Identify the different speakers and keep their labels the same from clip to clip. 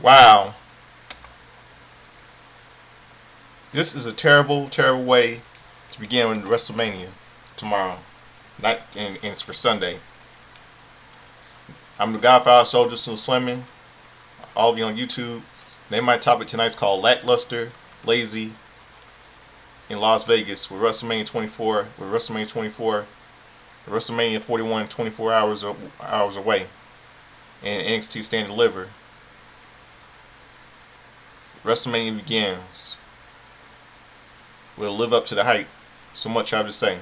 Speaker 1: Wow, this is a terrible, terrible way to begin with WrestleMania tomorrow. Not and it's for Sunday. I'm the Godfather Soldier still swimming. All of you on YouTube. Name my topic tonight's called Lackluster, Lazy in Las Vegas with WrestleMania 24. With WrestleMania 24, WrestleMania 41, 24 hours away, and NXT stand to deliver. WrestleMania begins. We'll live up to the hype. So much I have to say.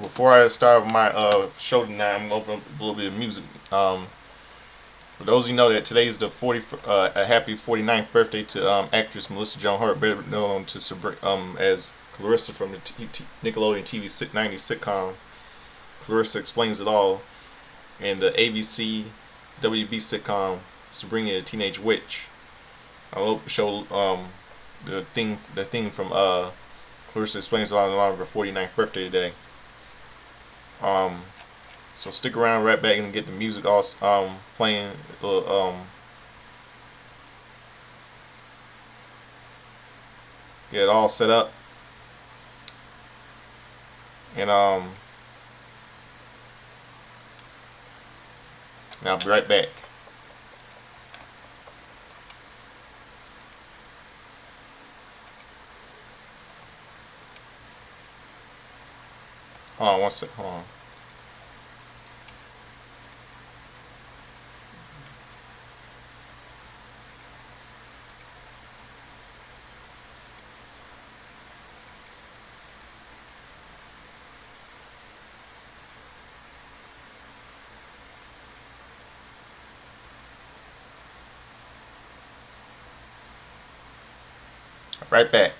Speaker 1: Before I start my show tonight, I'm gonna open up a little bit of music. For those of you know that today is the a happy 49th birthday to actress Melissa Joan Hart, better known to as Clarissa from the Nickelodeon TV 90s sitcom Clarissa Explains It All, and the ABC WB sitcom Sabrina the Teenage Witch. I will show the theme from Clarissa Explains It All on her 49th birthday today. So stick around right back and get the music all playing. Get it all set up, and I'll be right back. Hold on one sec. Hold on. Right back.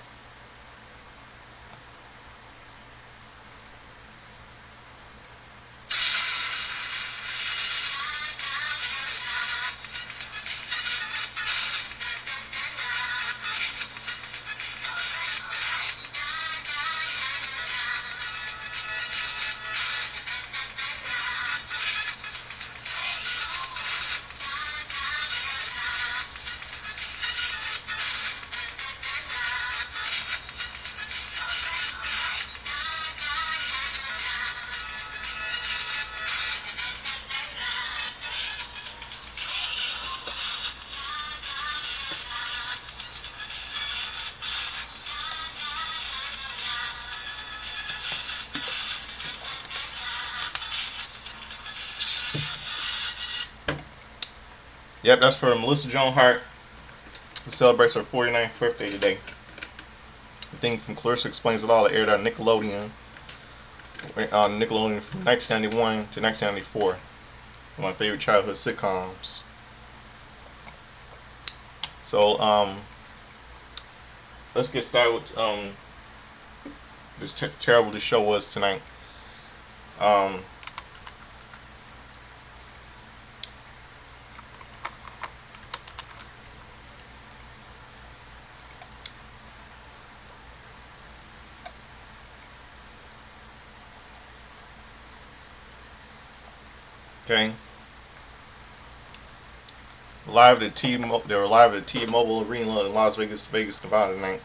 Speaker 1: Yep, that's for Melissa Joan Hart, who celebrates her 49th birthday today. The thing from Clarissa Explains It All that aired on Nickelodeon from 1991 to 1994. One of my favorite childhood sitcoms. So let's get started with this terrible this show was tonight. Um, okay. They were live at the T-Mobile Arena in Las Vegas, Nevada tonight.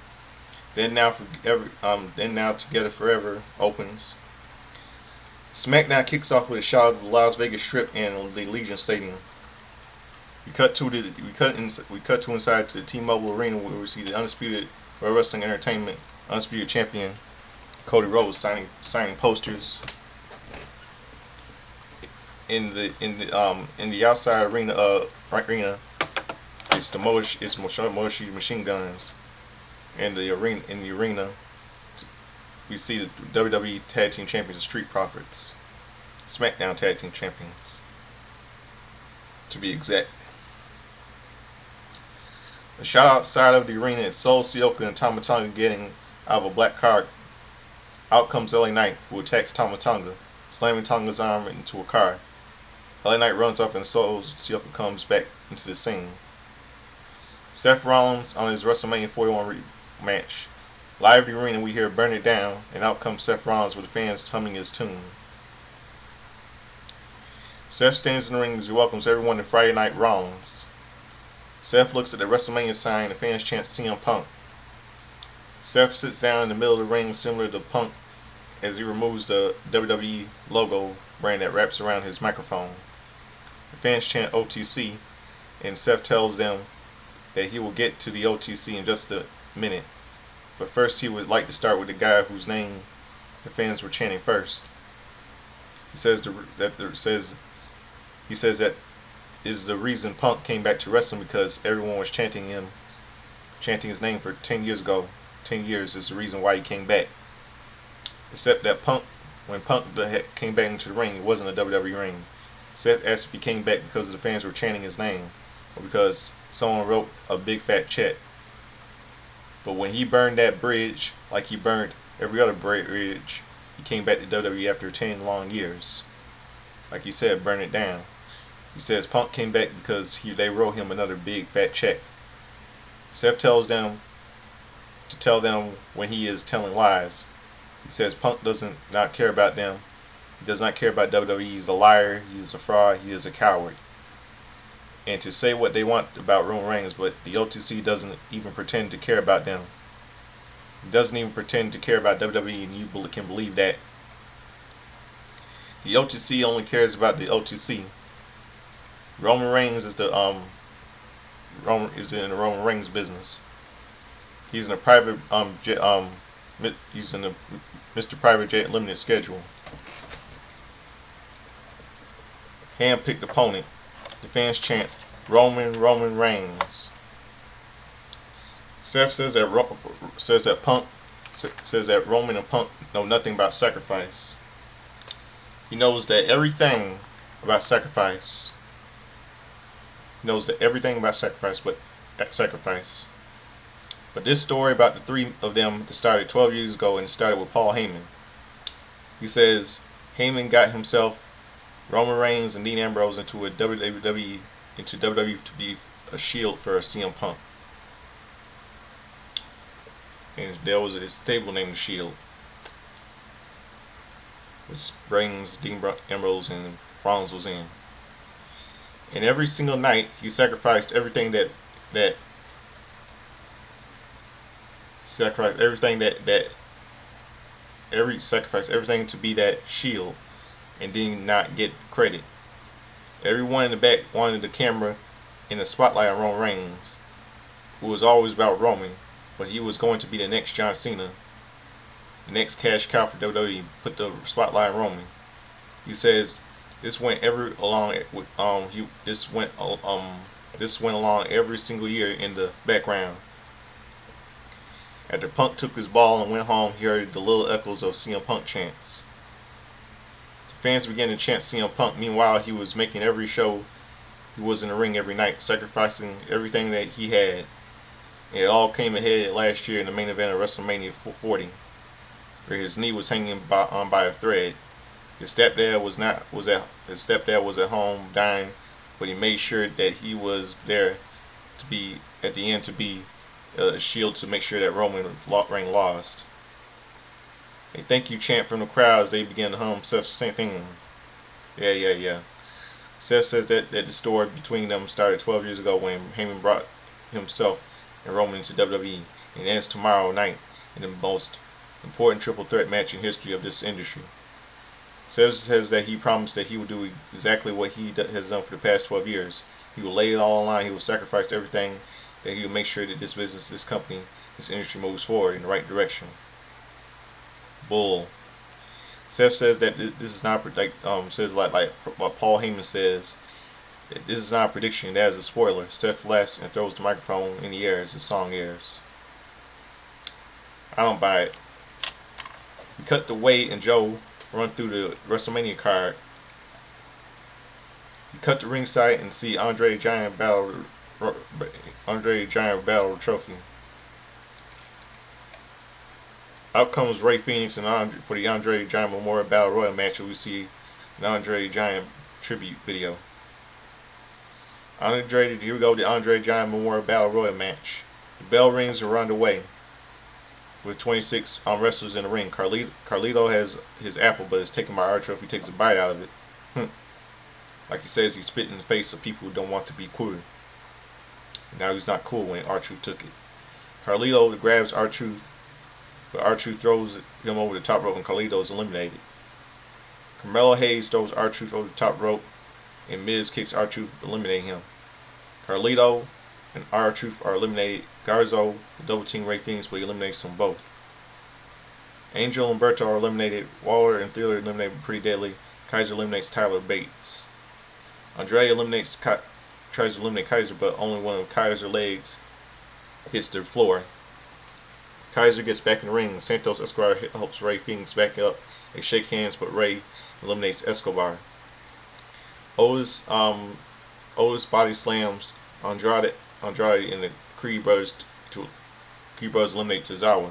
Speaker 1: Then now Together Forever opens. Smackdown kicks off with a shot of the Las Vegas Strip and the Legion Stadium. We cut to inside to the T-Mobile Arena where we see the undisputed World Wrestling Entertainment undisputed champion Cody Rhodes signing posters in the outside arena. It's Moshi machine guns. In the arena, we see the WWE Tag Team Champions, the Street Profits, SmackDown Tag Team Champions, to be exact. A shot outside of the arena at Sol Sioka and Tama Tonga getting out of a black car. Out comes LA Knight, who attacks Tama Tonga, slamming Tonga's arm into a car. LA Knight runs off and Sol Sioka comes back into the scene. Seth Rollins on his WrestleMania 41 match. Live at the arena, we hear Burn It Down, and out comes Seth Rollins with the fans humming his tune. Seth stands in the ring as he welcomes everyone to Friday Night Rounds. Seth looks at the WrestleMania sign and the fans chant CM Punk. Seth sits down in the middle of the ring similar to Punk as he removes the WWE logo brand that wraps around his microphone. The fans chant OTC and Seth tells them that he will get to the OTC in just a minute. But first he would like to start with the guy whose name the fans were chanting first. He says that is the reason Punk came back to wrestling, because everyone was chanting his name for 10 years ago. 10 years is the reason why he came back. Except that when Punk came back into the ring, it wasn't a WWE ring. Seth asked if he came back because the fans were chanting his name or because someone wrote a big fat check. But when he burned that bridge, like he burned every other bridge, he came back to WWE after 10 long years. Like he said, burn it down. He says Punk came back because they wrote him another big fat check. Seth tells them to tell them when he is telling lies. He says Punk does not care about them. He does not care about WWE. He's a liar. He is a fraud. He is a coward. And to say what they want about Roman Reigns, but the OTC doesn't even pretend to care about them. He doesn't even pretend to care about WWE, and you can believe that. The OTC only cares about the OTC. Roman Reigns is in the Roman Reigns business. He's in a private he's in a Mr. Private Jet limited schedule. Hand-picked opponent. The fans chant Roman Reigns. Seth says that Roman and Punk know nothing about sacrifice. He knows that everything about sacrifice. But this story about the three of them started 12 years ago, and it started with Paul Heyman. He says Heyman got himself, Roman Reigns and Dean Ambrose into WWE to be a shield for CM Punk. And there was a stable named the Shield, which brings Dean Ambrose and Rollins was in. And every single night he sacrificed everything everything to be that shield and did not get credit. Everyone in the back wanted the camera in the spotlight on Roman Reigns, who was always about Roman, but he was going to be the next John Cena, the next cash cow for WWE. Put the spotlight on Roman. He says this went along every single year in the background. After Punk took his ball and went home, he heard the little echoes of CM Punk chants. The fans began to chant CM Punk. Meanwhile, he was making every show. He was in the ring every night, sacrificing everything that he had. And it all came ahead last year in the main event of WrestleMania 40, where his knee was hanging by a thread. His stepdad was at home dying, but he made sure that he was there to be at the end to be a shield to make sure that Roman Reigns lost. A thank you chant from the crowd as they began to hum Seth's same thing. Yeah. Seth says that the story between them started 12 years ago when Heyman brought himself and Roman into WWE, and ends tomorrow night in the most important triple threat match in history of this industry. Seth says that he promised that he will do exactly what he has done for the past 12 years. He will lay it all on the line. He will sacrifice everything. That he will make sure that this business, this company, this industry moves forward in the right direction. Bull. Seth says that this is not like what Paul Heyman says, that this is not a prediction. That is a spoiler. Seth laughs and throws the microphone in the air as the song airs. I don't buy it. We cut to Wade and Joe run through the WrestleMania card. We cut to ringside and see Andre Giant battle trophy. Out comes Ray Phoenix and for the Andre Giant Memorial Battle Royal match, where we see an Andre Giant tribute video. Here we go, the Andre Giant Memorial Battle Royal match. The bell rings and we're underway with 26 wrestlers in the ring. Carlito has his apple, but it's taken by our trophy. Takes a bite out of it. Like he says, he spit in the face of people who don't want to be cool. And now he's not cool when R-Truth took it. Carlito grabs R-Truth, but R-Truth throws him over the top rope and Carlito is eliminated. Carmelo Hayes throws R-Truth over the top rope and Miz kicks R-Truth, eliminating him. Carlito and R-Truth are eliminated. Garzo double team Ray Phoenix, but he eliminates them both. Angel and Berto are eliminated. Waller and Thriller eliminated Pretty Deadly. Kaiser eliminates Tyler Bates. Andre tries to eliminate Kaiser, but only one of Kaiser's legs hits the floor. Kaiser gets back in the ring. Santos Escobar helps Ray Phoenix back up. They shake hands, but Ray eliminates Escobar. Otis body slams Andrade and the Creed brothers eliminate Tozawa.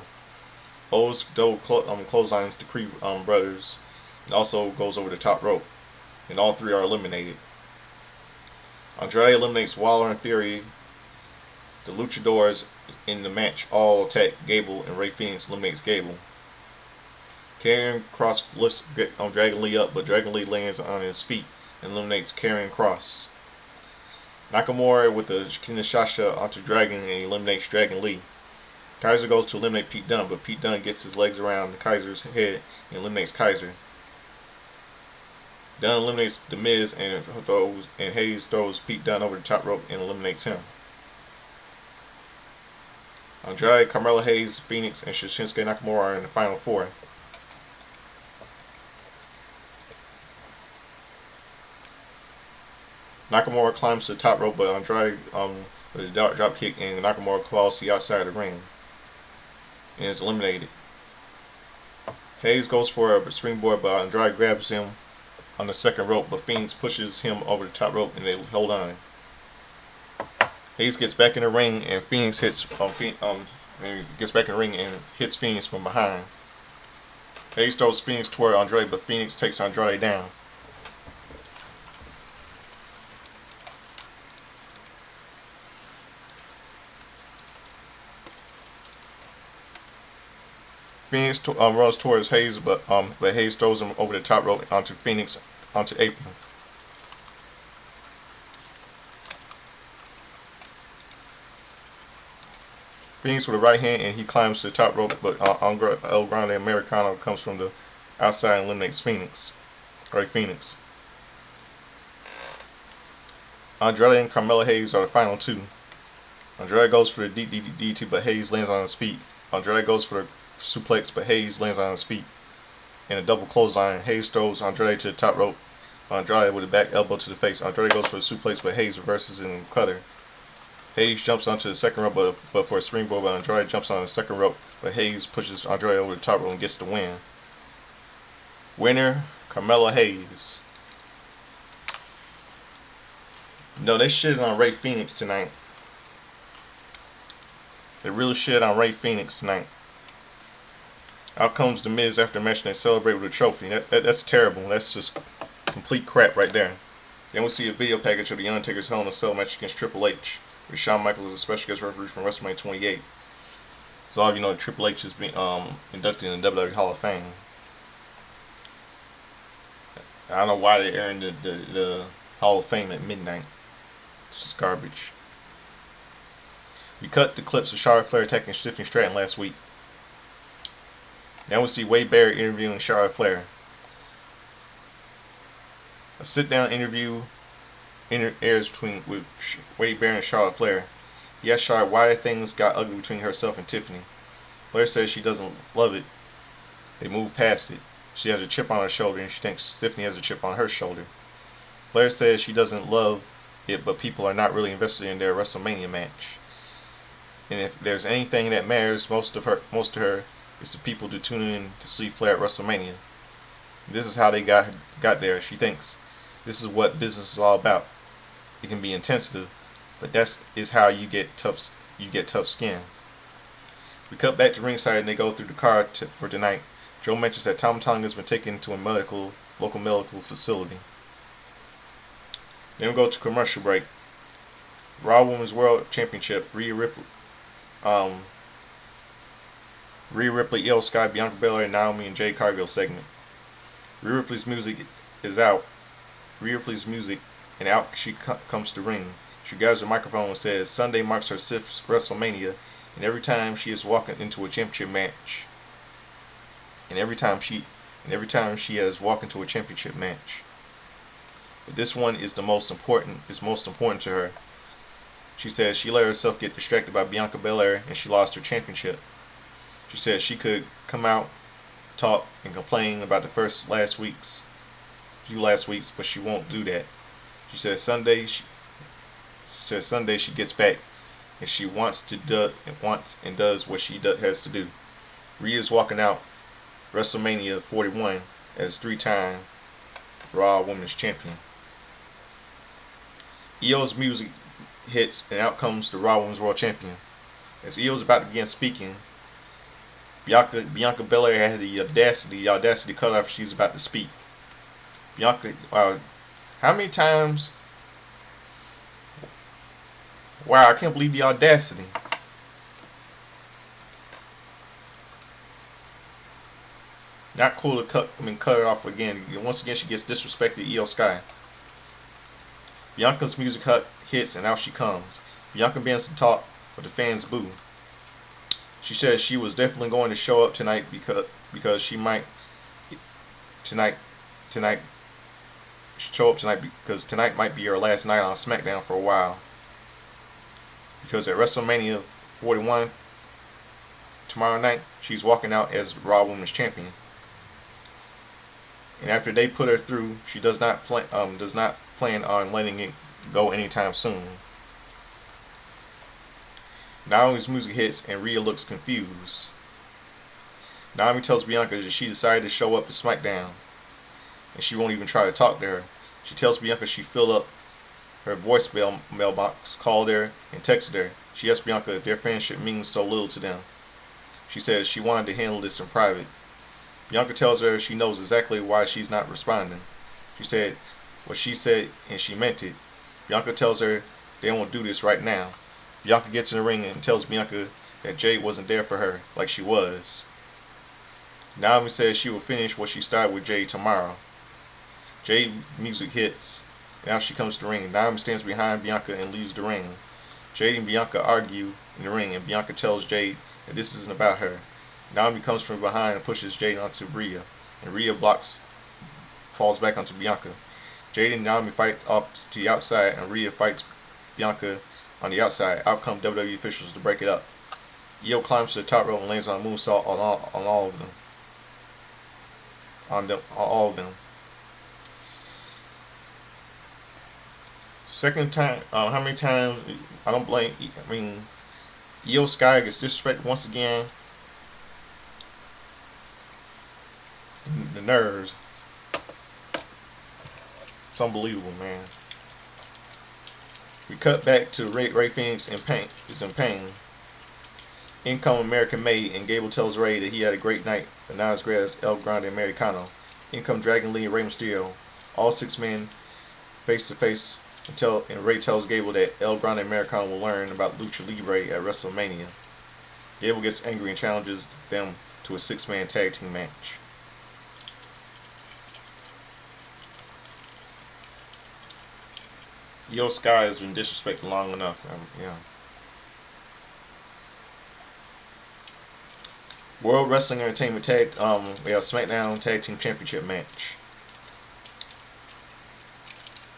Speaker 1: Otis clotheslines the Creed brothers and also goes over the top rope, and all three are eliminated. Andrade eliminates Waller and Theory. The Luchadors in the match all attack Gable, and Ray Phoenix eliminates Gable. Karrion Kross lifts Dragon Lee up, but Dragon Lee lands on his feet and eliminates Karrion Kross. Nakamura with a Kinshasa onto Dragon and eliminates Dragon Lee. Kaiser goes to eliminate Pete Dunne, but Pete Dunne gets his legs around Kaiser's head and eliminates Kaiser. Dunne eliminates The Miz and Hayes throws Pete Dunne over the top rope and eliminates him. Andrade, Carmelo Hayes, Phoenix, and Shinsuke Nakamura are in the final four. Nakamura climbs to the top rope, but Andrade with a drop kick, and Nakamura falls to the outside of the ring and is eliminated. Hayes goes for a springboard, but Andrade grabs him on the second rope, but Phoenix pushes him over the top rope and they hold on. Hayes gets back in the ring and Phoenix hits Phoenix from behind. Hayes throws Phoenix toward Andrade, but Phoenix takes Andrade down. Phoenix runs towards Hayes, but Hayes throws him over the top rope onto apron. Phoenix with a right hand, and he climbs to the top rope, but El Grande Americano comes from the outside and eliminates Phoenix. Andrade and Carmelo Hayes are the final two. Andrade goes for the DDT, but Hayes lands on his feet. Andrade goes for the suplex, but Hayes lands on his feet. In a double clothesline, Hayes throws Andrade to the top rope. Andrade with a back elbow to the face. Andrade goes for the suplex, but Hayes reverses in cutter. Hayes jumps onto the second rope, but for a springboard, but Andrade jumps on the second rope, but Hayes pushes Andrade over the top rope and gets the win. Winner, Carmelo Hayes. No, they shitted on Ray Phoenix tonight. They really shit on Ray Phoenix tonight. Out comes The Miz after the match and they celebrate with a trophy. That's terrible. That's just complete crap right there. Then we see a video package of The Undertaker's Hell in a Cell match against Triple H, with Shawn Michaels as a special guest referee from WrestleMania 28. So all of you know that Triple H is being inducted in the WWE Hall of Fame. I don't know why they're airing the Hall of Fame at midnight. It's just garbage. We cut the clips of Charlotte Flair attacking Tiffany Stratton last week. Now we see Wade Barrett interviewing Charlotte Flair. A sit-down interview airs with Wade Barrett and Charlotte Flair. He asks Charlotte why things got ugly between herself and Tiffany. Flair says she doesn't love it. They move past it. She has a chip on her shoulder and she thinks Tiffany has a chip on her shoulder. Flair says she doesn't love it, but people are not really invested in their WrestleMania match. And if there's anything that matters most to her, it's the people to tune in to see Flair at WrestleMania. This is how they got there. She thinks this is what business is all about. It can be intensive, but that is how you get tough skin. We cut back to ringside and they go through the card for tonight. Joe mentions that Tom Tonga has been taken to a local medical facility. Then we go to commercial break. Raw Women's World Championship. Rhea Ripley, Io Sky, Bianca Belair, and Naomi and Jade Cargill segment. Rhea Ripley's music is out. Rhea plays music, and out she comes to the ring. She grabs the microphone and says, "Sunday marks her 6th WrestleMania, and every time she is walking into a championship match, and every time she has walked into a championship match. But this one is most important to her." She says she let herself get distracted by Bianca Belair and she lost her championship. She said she could come out, talk, and complain about the few last weeks, but she won't do that. She said Sunday she gets back and she wants and does what she has to do. Rhea is walking out WrestleMania 41 as 3-time Raw Women's Champion. Io's music hits and out comes the Raw Women's World Champion. As Io is about to begin speaking, Bianca Belair had the audacity to cut off. She's about to speak. Bianca, wow, how many times? Wow, I can't believe the audacity. Not cool to cut her off again. Once again, she gets disrespected. Io Sky. Bianca's music hits and out she comes. Bianca begins to talk, but the fans boo. She says she was definitely going to show up tonight because she might tonight show up tonight because tonight might be her last night on Smackdown for a while. Because at WrestleMania 41 tomorrow night, she's walking out as Raw Women's Champion. And after they put her through, she does not plan on letting it go anytime soon. Naomi's music hits and Rhea looks confused. Naomi tells Bianca that she decided to show up to SmackDown, and she won't even try to talk to her. She tells Bianca she filled up her voicemail mailbox, called her, and texted her. She asks Bianca if their friendship means so little to them. She says she wanted to handle this in private. Bianca tells her she knows exactly why she's not responding. She said what she said and she meant it. Bianca tells her they won't do this right now. Bianca gets in the ring and tells Bianca that Jade wasn't there for her like she was. Naomi says she will finish what she started with Jade tomorrow. Jade music hits. Now she comes to the ring. Naomi stands behind Bianca and leaves the ring. Jade and Bianca argue in the ring, and Bianca tells Jade that this isn't about her. Naomi comes from behind and pushes Jade onto Rhea, and Rhea falls back onto Bianca. Jade and Naomi fight off to the outside, and Rhea fights Bianca on the outside. Out come WWE officials to break it up. Io climbs to the top rope and lands on a moonsault on all of them. All of them. Second time, how many times? I don't blame. I mean, Io Sky gets disrespected once again. The nerves. It's unbelievable, man. We cut back to Ray Phoenix in pain. In come American Made, and Gable tells Ray that he had a great night, but not as great as El Grande Americano. In come Dragon Lee and Rey Mysterio. All 6 men face to face, and Ray tells Gable that El Grande Americano will learn about Lucha Libre at WrestleMania. Gable gets angry and challenges them to a 6-man tag team match. Io Sky has been disrespected long enough. Yeah. World Wrestling Entertainment we have SmackDown Tag Team Championship match.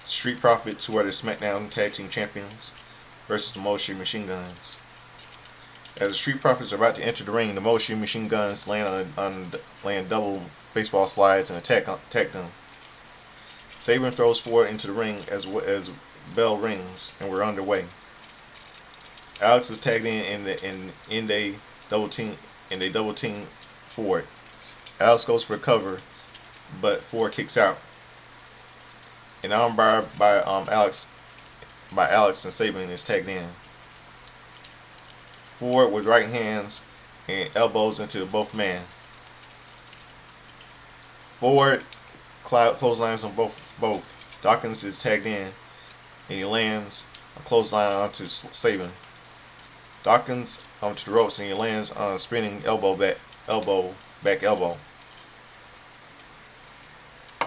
Speaker 1: Street Profits, who are the SmackDown Tag Team Champions, versus the Motion Machine Guns. As the Street Profits are about to enter the ring, the Motion Machine Guns land double baseball slides and attack them. Saban throws Ford into the ring as bell rings, and we're underway. Alex is tagged in they double team Ford. Alex goes for a cover, but Ford kicks out. An armbar by Alex and Saban is tagged in. Ford with right hands and elbows into both men. Ford clotheslines on both. Dawkins is tagged in, and he lands a clothesline onto Saban. Dawkins onto the ropes, and he lands on a spinning elbow.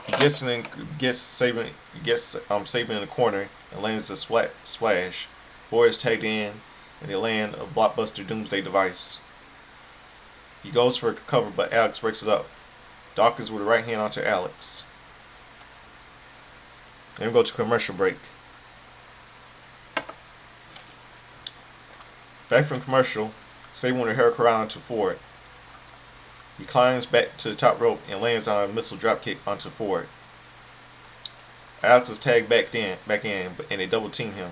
Speaker 1: He gets Saban in the corner and lands a splash. Ford is tagged in, and they land a blockbuster Doomsday device. He goes for a cover, but Alex breaks it up. Dawkins with a right hand onto Alex. Then we go to commercial break. Back from commercial, Saban with a hurricanrana onto Ford. He climbs back to the top rope and lands on a missile dropkick onto Ford. Alex is tagged back in, and they double team him.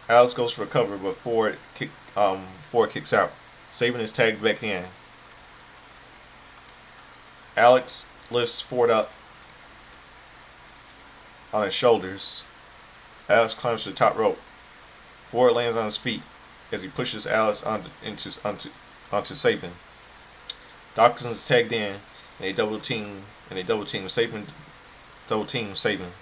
Speaker 1: Alex goes for a cover, but Ford kicks out. Saban is tagged back in. Alex lifts Ford up on his shoulders. Alex climbs to the top rope. Ford lands on his feet as he pushes Alex onto Saban. Dawkins is tagged in, and they double team Saban. Double team Saban.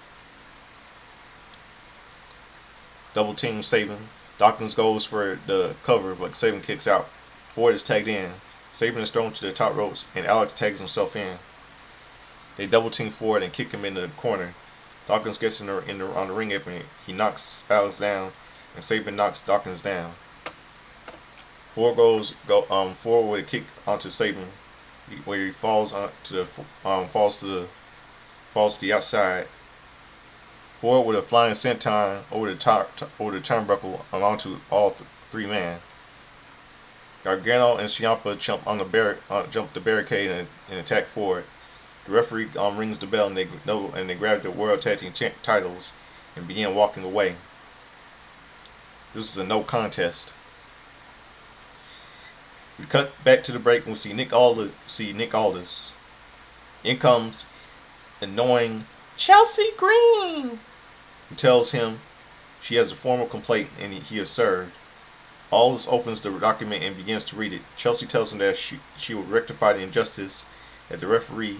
Speaker 1: Dawkins goes for the cover, but Saban kicks out. Ford is tagged in. Saban is thrown to the top ropes, and Alex tags himself in. They double team Ford and kick him in the corner. Dawkins gets on the ring apron. He knocks Alex down, and Saban knocks Dawkins down. Ford forward with a kick onto Saban, where he falls to the outside. Ford with a flying senton over the turnbuckle onto all three men. Gargano and Ciampa jump the barricade and attack Ford. The referee rings the bell, and they grab the World Tag Team titles and begin walking away. This is a no contest. We cut back to the break, and we see Nick Aldis. In comes annoying Chelsea Green, who tells him she has a formal complaint and he is served. Aldis opens the document and begins to read it. Chelsea tells him that she will rectify the injustice that the referee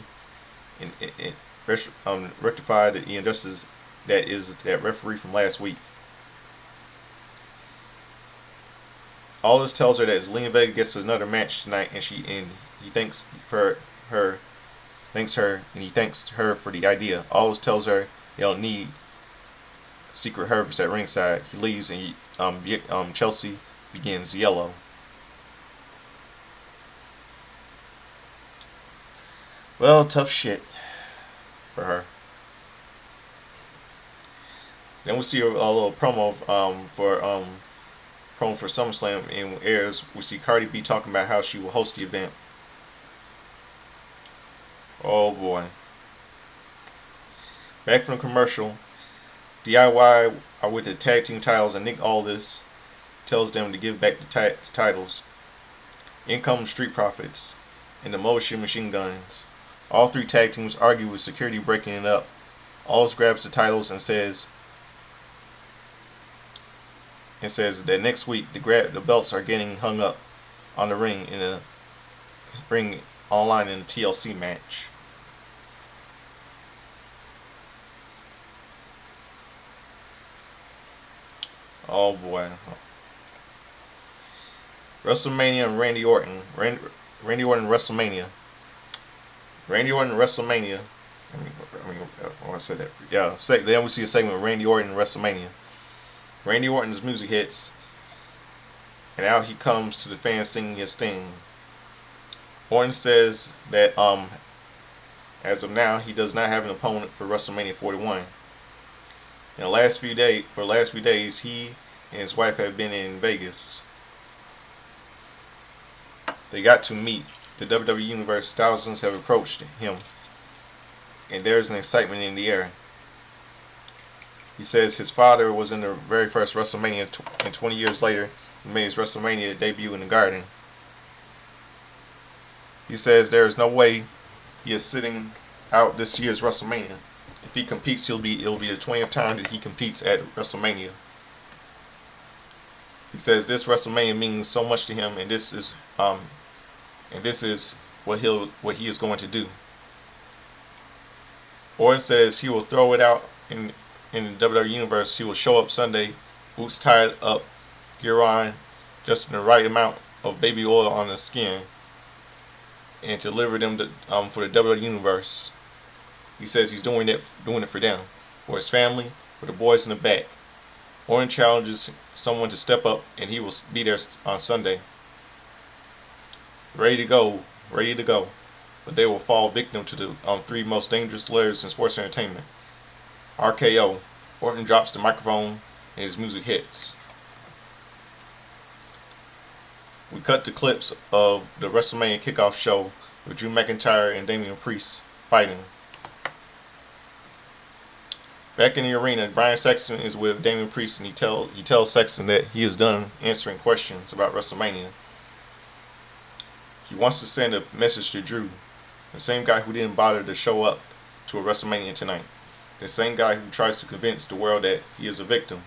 Speaker 1: rectify the injustice that is that referee from last week. Aldis tells her that Zelina Vega gets another match tonight, and he thanks her for the idea. Aldis tells her they don't need Secret Harvest at ringside. He leaves, and Chelsea begins yellow. Well, tough shit for her. Then we see a little promo for SummerSlam, and airs. We see Cardi B talking about how she will host the event. Oh boy. Back from commercial, DIY are with the tag team titles, and Nick Aldis tells them to give back the titles. In come Street Profits and the Motion Machine Guns. All three tag teams argue with security breaking it up. Aldis grabs the titles and says that next week the belts are getting hung up on the ring online in a TLC match. Oh boy. WrestleMania and Randy Orton. Randy Orton WrestleMania. Randy Orton WrestleMania. I want to say that. Yeah. Then we see a segment of Randy Orton WrestleMania. Randy Orton's music hits, and out he comes to the fans singing his theme. Orton says that as of now he does not have an opponent for WrestleMania 41. In the last few days, he and his wife have been in Vegas. They got to meet the WWE Universe. Thousands have approached him, and there's an excitement in the air. He says his father was in the very first WrestleMania, and 20 years later, he made his WrestleMania debut in the Garden. He says there is no way he is sitting out this year's WrestleMania. If he competes, it'll be the 20th time that he competes at WrestleMania. He says this WrestleMania means so much to him, and this is what he is going to do. Orton says he will throw it out in the WWE Universe. He will show up Sunday, boots tied up, gear on, just in the right amount of baby oil on the skin, and deliver them for the WWE Universe. He says he's doing it for them, for his family, for the boys in the back. Orton challenges someone to step up, and he will be there on Sunday, ready to go, ready to go. But they will fall victim to the three most dangerous slayers in sports entertainment. RKO. Orton drops the microphone, and his music hits. We cut to clips of the WrestleMania kickoff show with Drew McIntyre and Damian Priest fighting. Back in the arena, Brian Saxton is with Damian Priest, and he tells Saxton that he is done answering questions about WrestleMania. He wants to send a message to Drew, the same guy who didn't bother to show up to a WrestleMania tonight, the same guy who tries to convince the world that he is a victim.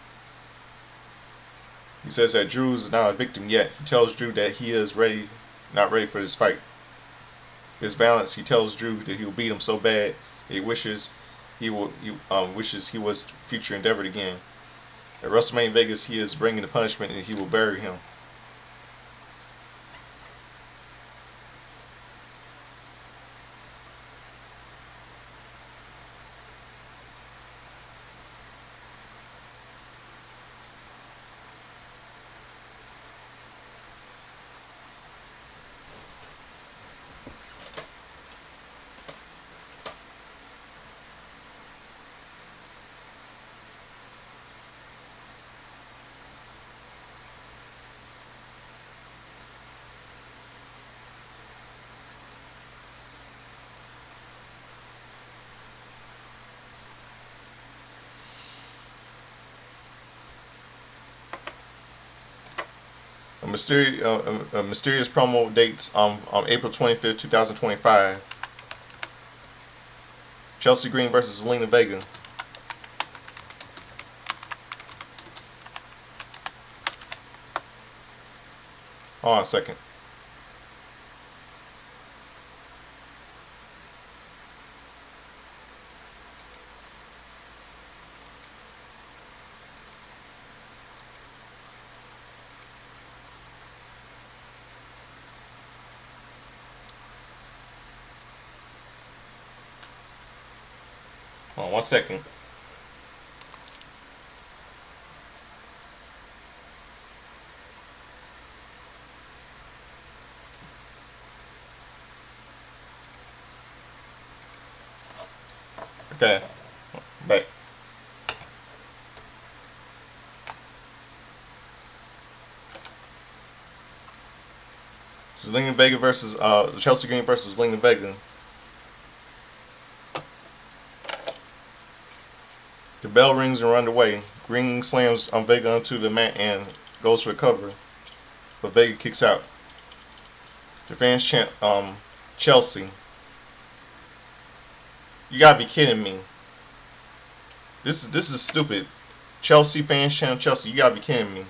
Speaker 1: He says that Drew is not a victim yet. He tells Drew that he is not ready for this fight. His violence, he tells Drew that he will beat him so bad that he wishes he was future endeavored again. At WrestleMania Vegas, he is bringing the punishment, and he will bury him. A mysterious promo dates on April 25th, 2025. Chelsea Green versus Zelina Vega. Hold on a second. Hold on 1 second. Okay, back. Zelina Vega versus Chelsea Green versus Zelina Vega. The bell rings and run away. Green slams Vega onto the mat and goes for the cover, but Vega kicks out. The fans chant Chelsea. You gotta be kidding me. This is stupid. Chelsea fans chant Chelsea. You gotta be kidding me.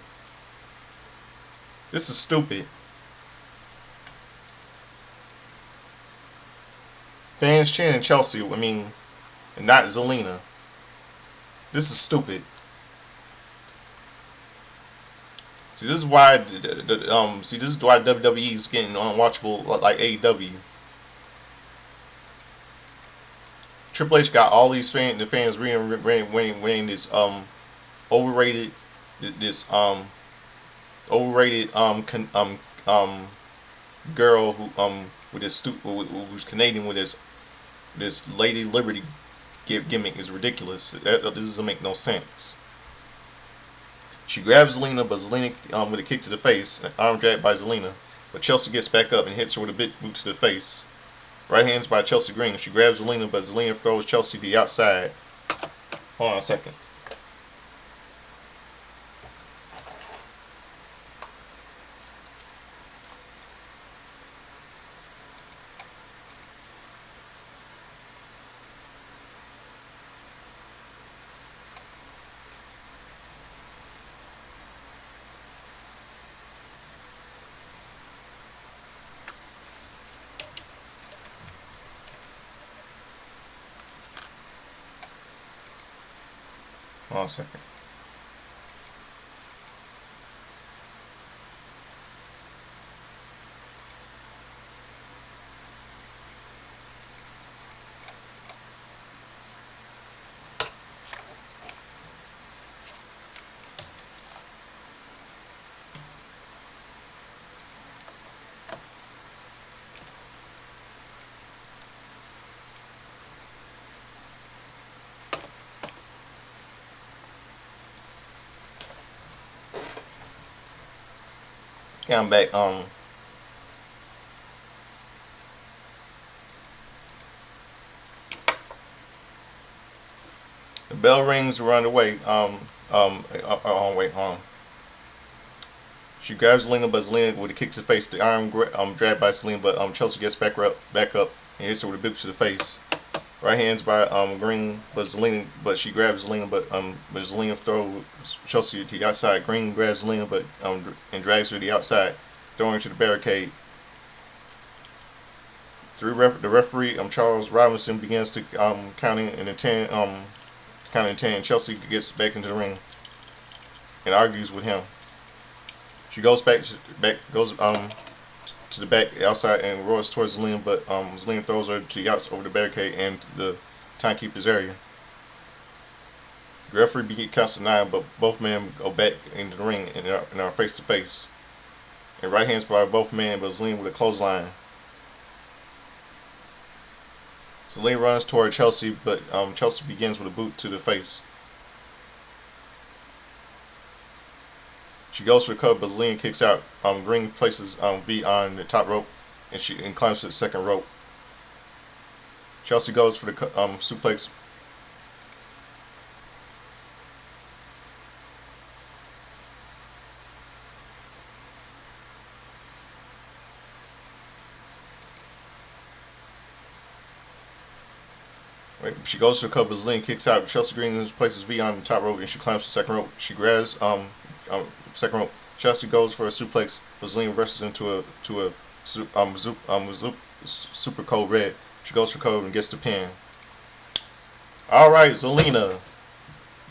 Speaker 1: This is stupid. Fans chanting Chelsea. I mean, not Zelina. This is stupid. See, this is why this is why WWE is getting unwatchable like AEW. Triple H got all these the fans winning this overrated girl who with this who's Canadian with this Lady Liberty gimmick is ridiculous. This doesn't make no sense. She grabs Zelina, but Zelina with a kick to the face, an arm dragged by Zelina, but Chelsea gets back up and hits her with a big boot to the face. Right hands by Chelsea Green. She grabs Zelina, but Zelina throws Chelsea to the outside. Hold on a second. Hold on a second. Yeah, I'm back. The bell rings. We're underway. Wait, She grabs Zelina, but Zelina with a kick to the face. The arm dragged by Zelina, but Chelsea gets back up, and hits her with a boot to the face. Right hands by Green, but she grabs Zelina, but Zelina throws Chelsea to the outside. Green grabs Zelina, but and drags her to the outside, throwing her to the barricade. The referee Charles Robinson begins to counting in the 10 counting 10. Chelsea gets back into the ring and argues with him. She goes goes to the back outside and roars towards Zelina, but Zelina throws her to the outside over the barricade and the timekeeper's area. The referee counts to 9, but both men go back into the ring and are face to face. And right hands by both men, but Zelina with a clothesline. Zelina runs toward Chelsea, but Chelsea begins with a boot to the face. She goes for the cover, but Zelina kicks out. Green places V on the top rope, and climbs to the second rope. Chelsea goes for the suplex. She goes for the cover, but Zelina kicks out. Chelsea Green places V on the top rope, and she climbs to the second rope. She grabs second rope. Chelsea goes for a suplex, but Zelina reverses into a super cold red. She goes for cold and gets the pin. All right, Zelina,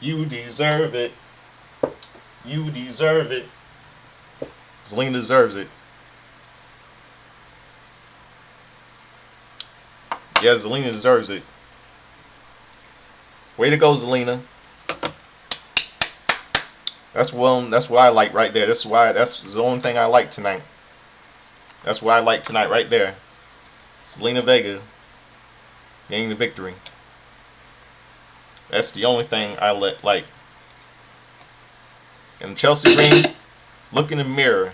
Speaker 1: you deserve it. You deserve it. Zelina deserves it. Yeah, Zelina deserves it. Way to go, Zelina. That's what I like right there. That's the only thing I like tonight. That's what I like tonight right there. Zelina Vega getting the victory. That's the only thing I like. And Chelsea Green, look in the mirror.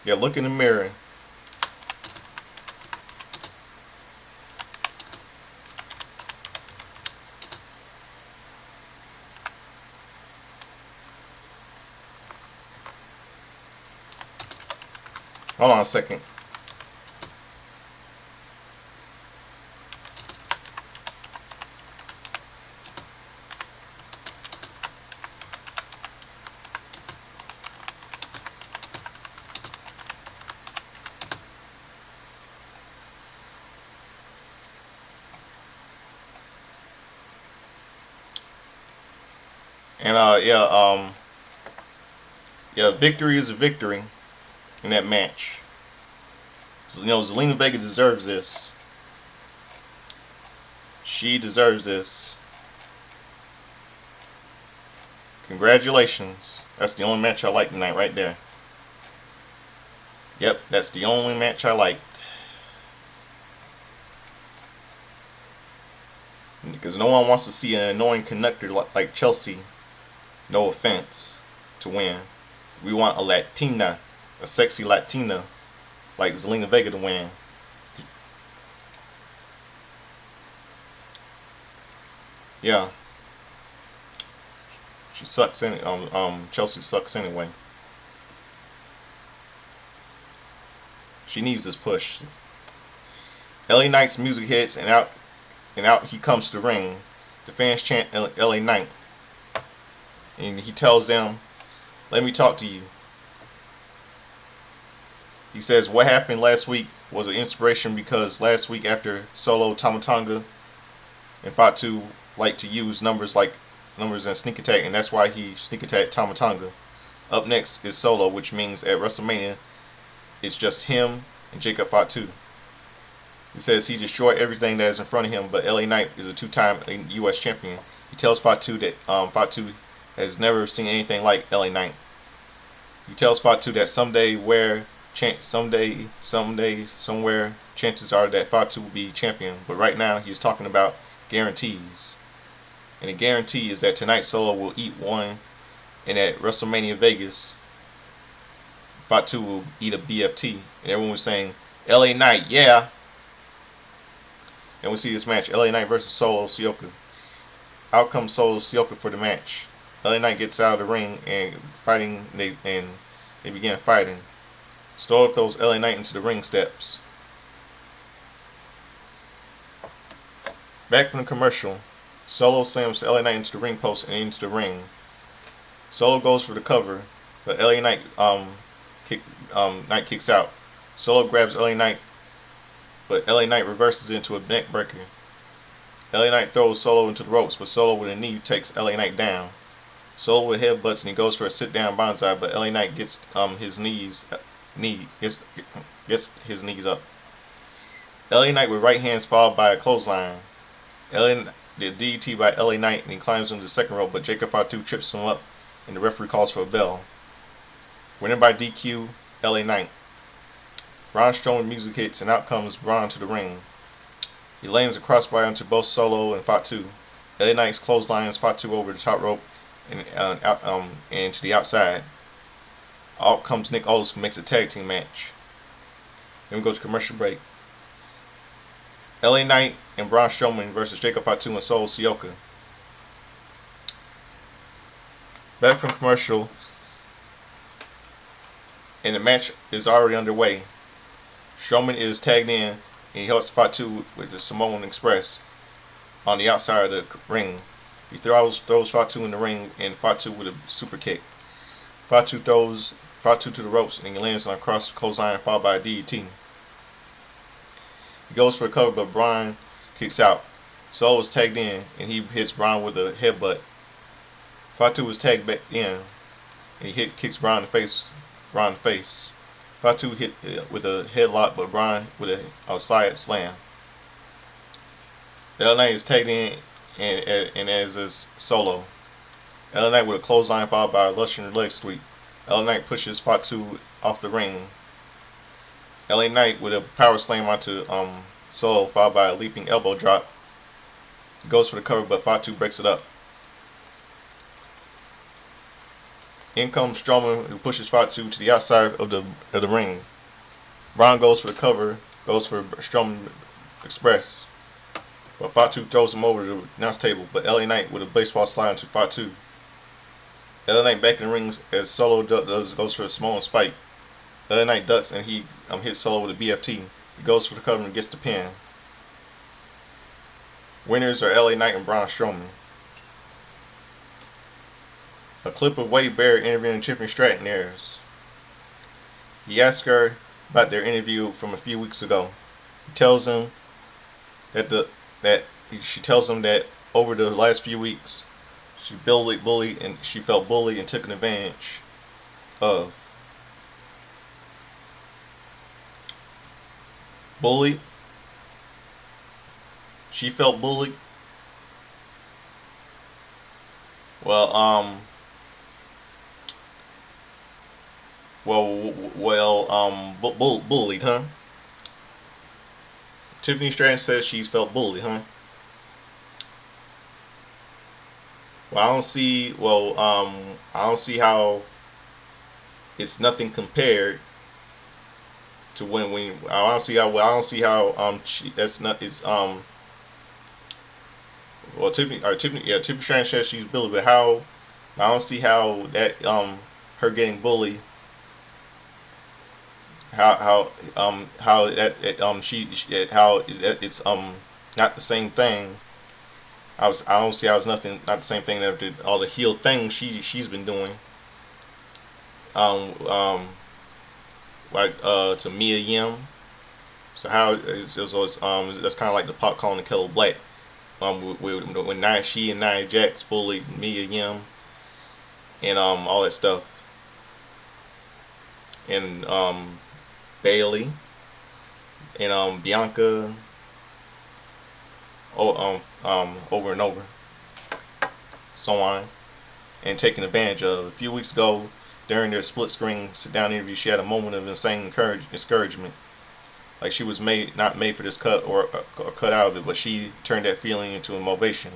Speaker 1: Yeah, look in the mirror. Hold on a second. And victory is a victory in that match. So, Zelina Vega deserves this. She deserves this. Congratulations. That's the only match I like tonight right there. Yep, that's the only match I like. Because no one wants to see an annoying conductor like Chelsea, no offense, to win. We want a Latina, a sexy Latina like Zelina Vega to win. Yeah. She sucks in Chelsea sucks anyway. She needs this push. LA Knight's music hits and out he comes to the ring. The fans chant LA Knight. And he tells them, "Let me talk to you." He says what happened last week was an inspiration because last week after Solo, Tamatanga, and Fatu like to use numbers in sneak attack, and that's why he sneak attacked Tamatanga. Up next is Solo, which means at WrestleMania it's just him and Jacob Fatu. He says he destroyed everything that is in front of him, but LA Knight is a two-time U.S. champion. He tells Fatu that Fatu has never seen anything like LA Knight. He tells Fatu that someday wear someday, somewhere, chances are that Fatu will be champion. But right now, he's talking about guarantees. And the guarantee is that tonight Solo will eat one, and at WrestleMania Vegas, Fatu will eat a BFT. And everyone was saying, LA Knight, yeah. And we see this match, LA Knight versus Solo Sikoa. Out comes Solo Sikoa for the match. LA Knight gets out of the ring and they begin fighting. Solo throws LA Knight into the ring steps. Back from the commercial, Solo slams LA Knight into the ring post and into the ring. Solo goes for the cover, but LA Knight Knight kicks out. Solo grabs LA Knight, but LA Knight reverses into a neck breaker. LA Knight throws Solo into the ropes, but Solo with a knee takes LA Knight down. Solo with headbutts and he goes for a sit-down banzai, but LA Knight gets his knees up. LA Knight with right hands followed by a clothesline. The DDT by LA Knight and he climbs into the second rope, but Jacob Fatu trips him up and the referee calls for a bell. Winner by DQ, LA Knight. Braun Strowman music hits and out comes Braun to the ring. He lands a crossbody onto both Solo and Fatu. LA Knight's clotheslines Fatu over the top rope and to the outside. Out comes Nick Aldis, who makes a tag team match. Then we go to commercial break. LA Knight and Braun Strowman versus Jacob Fatu and Solo Sikoa. Back from commercial, and the match is already underway. Strowman is tagged in and he helps Fatu with the Samoan Express on the outside of the ring. He throws Fatu in the ring and Fatu with a super kick. Fatu throws Fatu to the ropes and he lands on a cross clothesline followed by a DDT. He goes for a cover, but Braun kicks out. Solo is tagged in and he hits Braun with a headbutt. Fatu was tagged back in and he kicks Braun in the face. Fatu hit with a headlock, but Braun with a side slam. LA Knight is tagged in and as is Solo. LA Knight with a clothesline followed by a Russian leg sweep. LA Knight pushes Fatu off the ring. LA Knight with a power slam onto Solo followed by a leaping elbow drop. He goes for the cover, but Fatu breaks it up. In comes Strowman, who pushes Fatu to the outside of the ring. Braun goes for the cover, goes for Strowman Express, but Fatu throws him over the announce table. But LA Knight with a baseball slide onto Fatu. LA Knight back in the ring as Solo goes for a Samoan spike. LA Knight ducks and he hits Solo with a BFT. He goes for the cover and gets the pin. Winners are LA Knight and Braun Strowman. A clip of Wade Barrett interviewing Tiffany Stratton airs. He asks her about their interview from a few weeks ago. He tells him she tells him that over the last few weeks she felt bullied and taken advantage of. Bullied. She felt bullied. Bullied, huh? Tiffany Stratton says she's felt bullied, huh? I don't see how it's nothing compared to when I don't see how Tiffany Stratton says she's bullied, but how I don't see how that her getting bullied it's not the same thing. I don't see how it's not the same thing after all the heel things she's been doing. To Mia Yim. So how that's kind of like the Pop calling the kettle black. When she and Nia Jax bullied Mia Yim and all that stuff, and Bailey and Bianca over and over, so on, and taking advantage of. A few weeks ago, During their split screen sit down interview, she had a moment of insane discouragement. Like she was not made for this cut or cut out of it, but she turned that feeling into a motivation.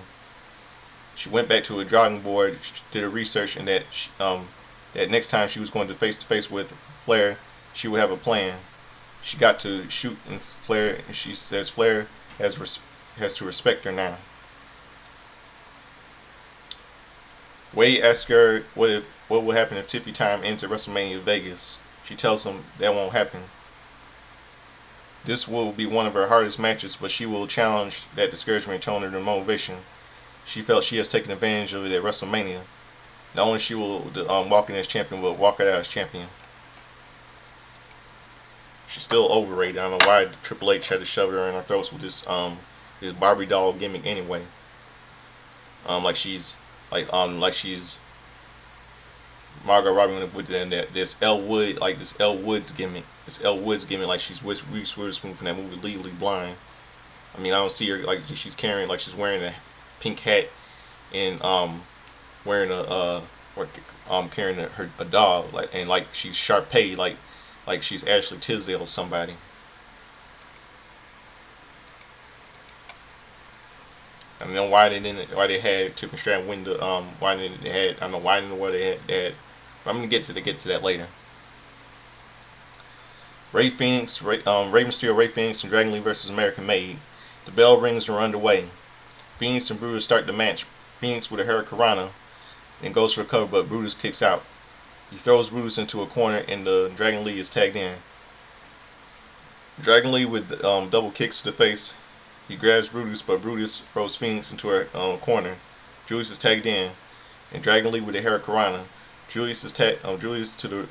Speaker 1: She went back to a drawing board, did a research, and that next time she was going to face with Flair, she would have a plan. She got to shoot and Flair, and she says Flair has to respect her now. Wade asks her what will happen if Tiffy time ends at WrestleMania Vegas. She tells him that won't happen. This will be one of her hardest matches, but she will challenge that discouragement and tone her to motivation. She felt she has taken advantage of it at WrestleMania. Not only she will walk in as champion, but walk out as champion. She's still overrated. I don't know why Triple H had to shove her in our throats with this Barbie doll gimmick anyway. Like she's Margot Robbie with this Elle Woods gimmick. This Elle Woods gimmick, like she's Reese Witherspoon from that movie Legally Blind. I mean, I don't see her like she's wearing a pink hat and wearing carrying a doll like she's Sharpay like she's Ashley Tisdale or somebody. I don't know why they had Tiffany Stratton win the why they had I don't know why they had but I'm gonna get to that later. Rey Mysterio, Rey Fenix, and Dragon Lee versus American Made. The bell rings and we're underway. Phoenix and Brutus start the match. Phoenix with a Hurricanrana and goes for a cover, but Brutus kicks out. He throws Brutus into a corner, and the Dragon Lee is tagged in. Dragon Lee with double kicks to the face. He grabs Brutus, but Brutus throws Phoenix into a corner. Julius is tagged in, and Dragon Lee with a Hurricanrana. Julius to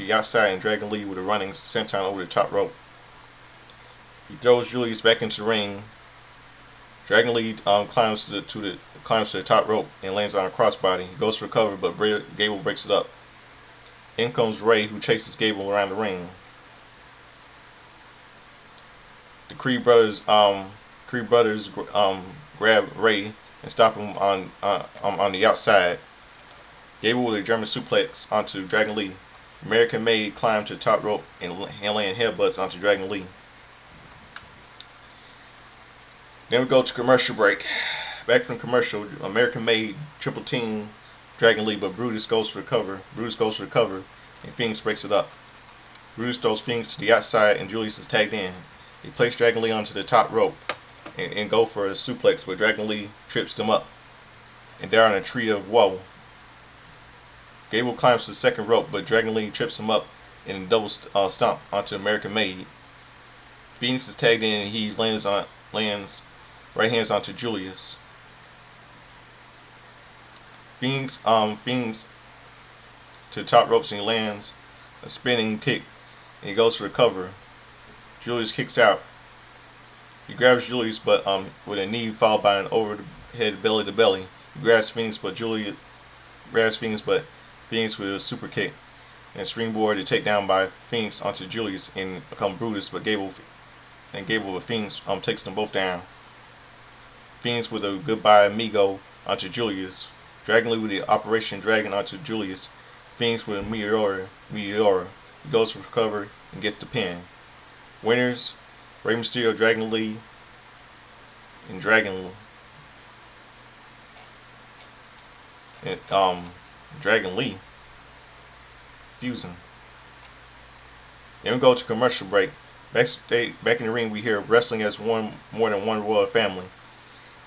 Speaker 1: the outside, and Dragon Lee with a running senton over the top rope. He throws Julius back into the ring. Dragon Lee climbs to the top rope and lands on a crossbody. He goes for a cover, but Gable breaks it up. In comes Rey, who chases Gable around the ring. The Creed brothers grab Rey and stop him on the outside. Gable with a German suplex onto Dragon Lee. American Made climb to the top rope and land headbutts onto Dragon Lee. Then we go to commercial break. Back from commercial, American Made triple team Dragon Lee, but Brutus goes for the cover. And Phoenix breaks it up. Brutus throws Phoenix to the outside, and Julius is tagged in. They place Dragon Lee onto the top rope and go for a suplex, but Dragon Lee trips them up. And they're on a tree of woe. Gable climbs to the second rope, but Dragon Lee trips him up in a double stomp onto American Made. Phoenix is tagged in, and he lands right hands onto Julius. Phoenix to the top ropes, and he lands a spinning kick, and he goes for the cover. Julius kicks out. He grabs Julius, but with a knee followed by an overhead belly to belly. He grabs Phoenix, but Phoenix with a super kick and a springboard to take down by Phoenix onto Julius and become Brutus, but Gable with Phoenix takes them both down. Phoenix with a goodbye amigo onto Julius. Dragon Lee with the Operation Dragon onto Julius. Phoenix with a Meteora. He goes for cover and gets the pin. Winners: Rey Mysterio, Dragon Lee, and Dragon Lee fusing. Then we go to commercial break. Back in the ring, we hear wrestling as more than one royal family.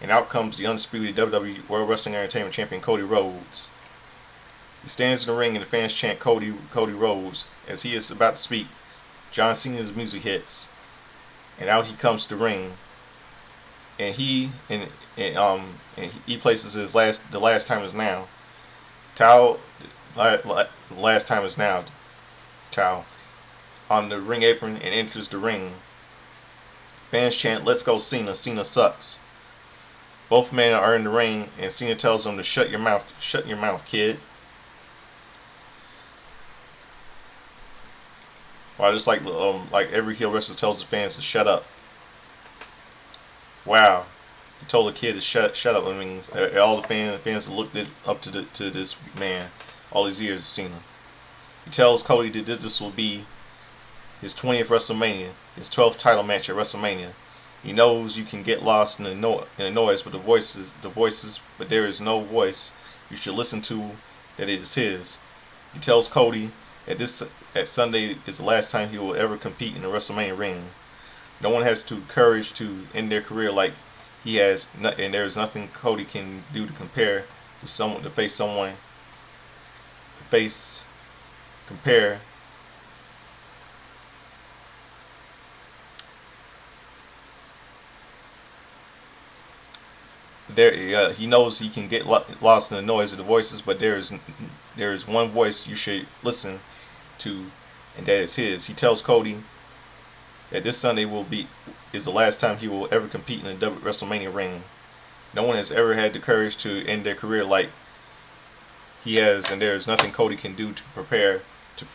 Speaker 1: And out comes the undisputed WWE World Wrestling Entertainment Champion Cody Rhodes. He stands in the ring and the fans chant Cody Rhodes. As he is about to speak, John Cena's music hits, and out he comes to the ring. And he places the last time is now. Last time is now. Towel on the ring apron and enters the ring. Fans chant, "Let's go Cena! Cena sucks!" Both men are in the ring, and Cena tells them to shut your mouth, kid. Wow, just like every heel wrestler tells the fans to shut up. Wow, he told the kid to shut up. I mean, all the fans looked up to this man all these years, Cena. He tells Cody that this will be his 20th WrestleMania, his 12th title match at WrestleMania. He knows you can get lost in the noise, but the voices, but there is no voice you should listen to that is his. He tells Cody that Sunday is the last time he will ever compete in the WrestleMania ring. No one has the courage to end their career like he has, and there is nothing Cody can do to compare to someone to face someone to face compare. He knows he can get lost in the noise of the voices, but there is one voice you should listen to, and that is his. He tells Cody that this Sunday is the last time he will ever compete in the WrestleMania ring. No one has ever had the courage to end their career like he has, and there is nothing Cody can do to prepare to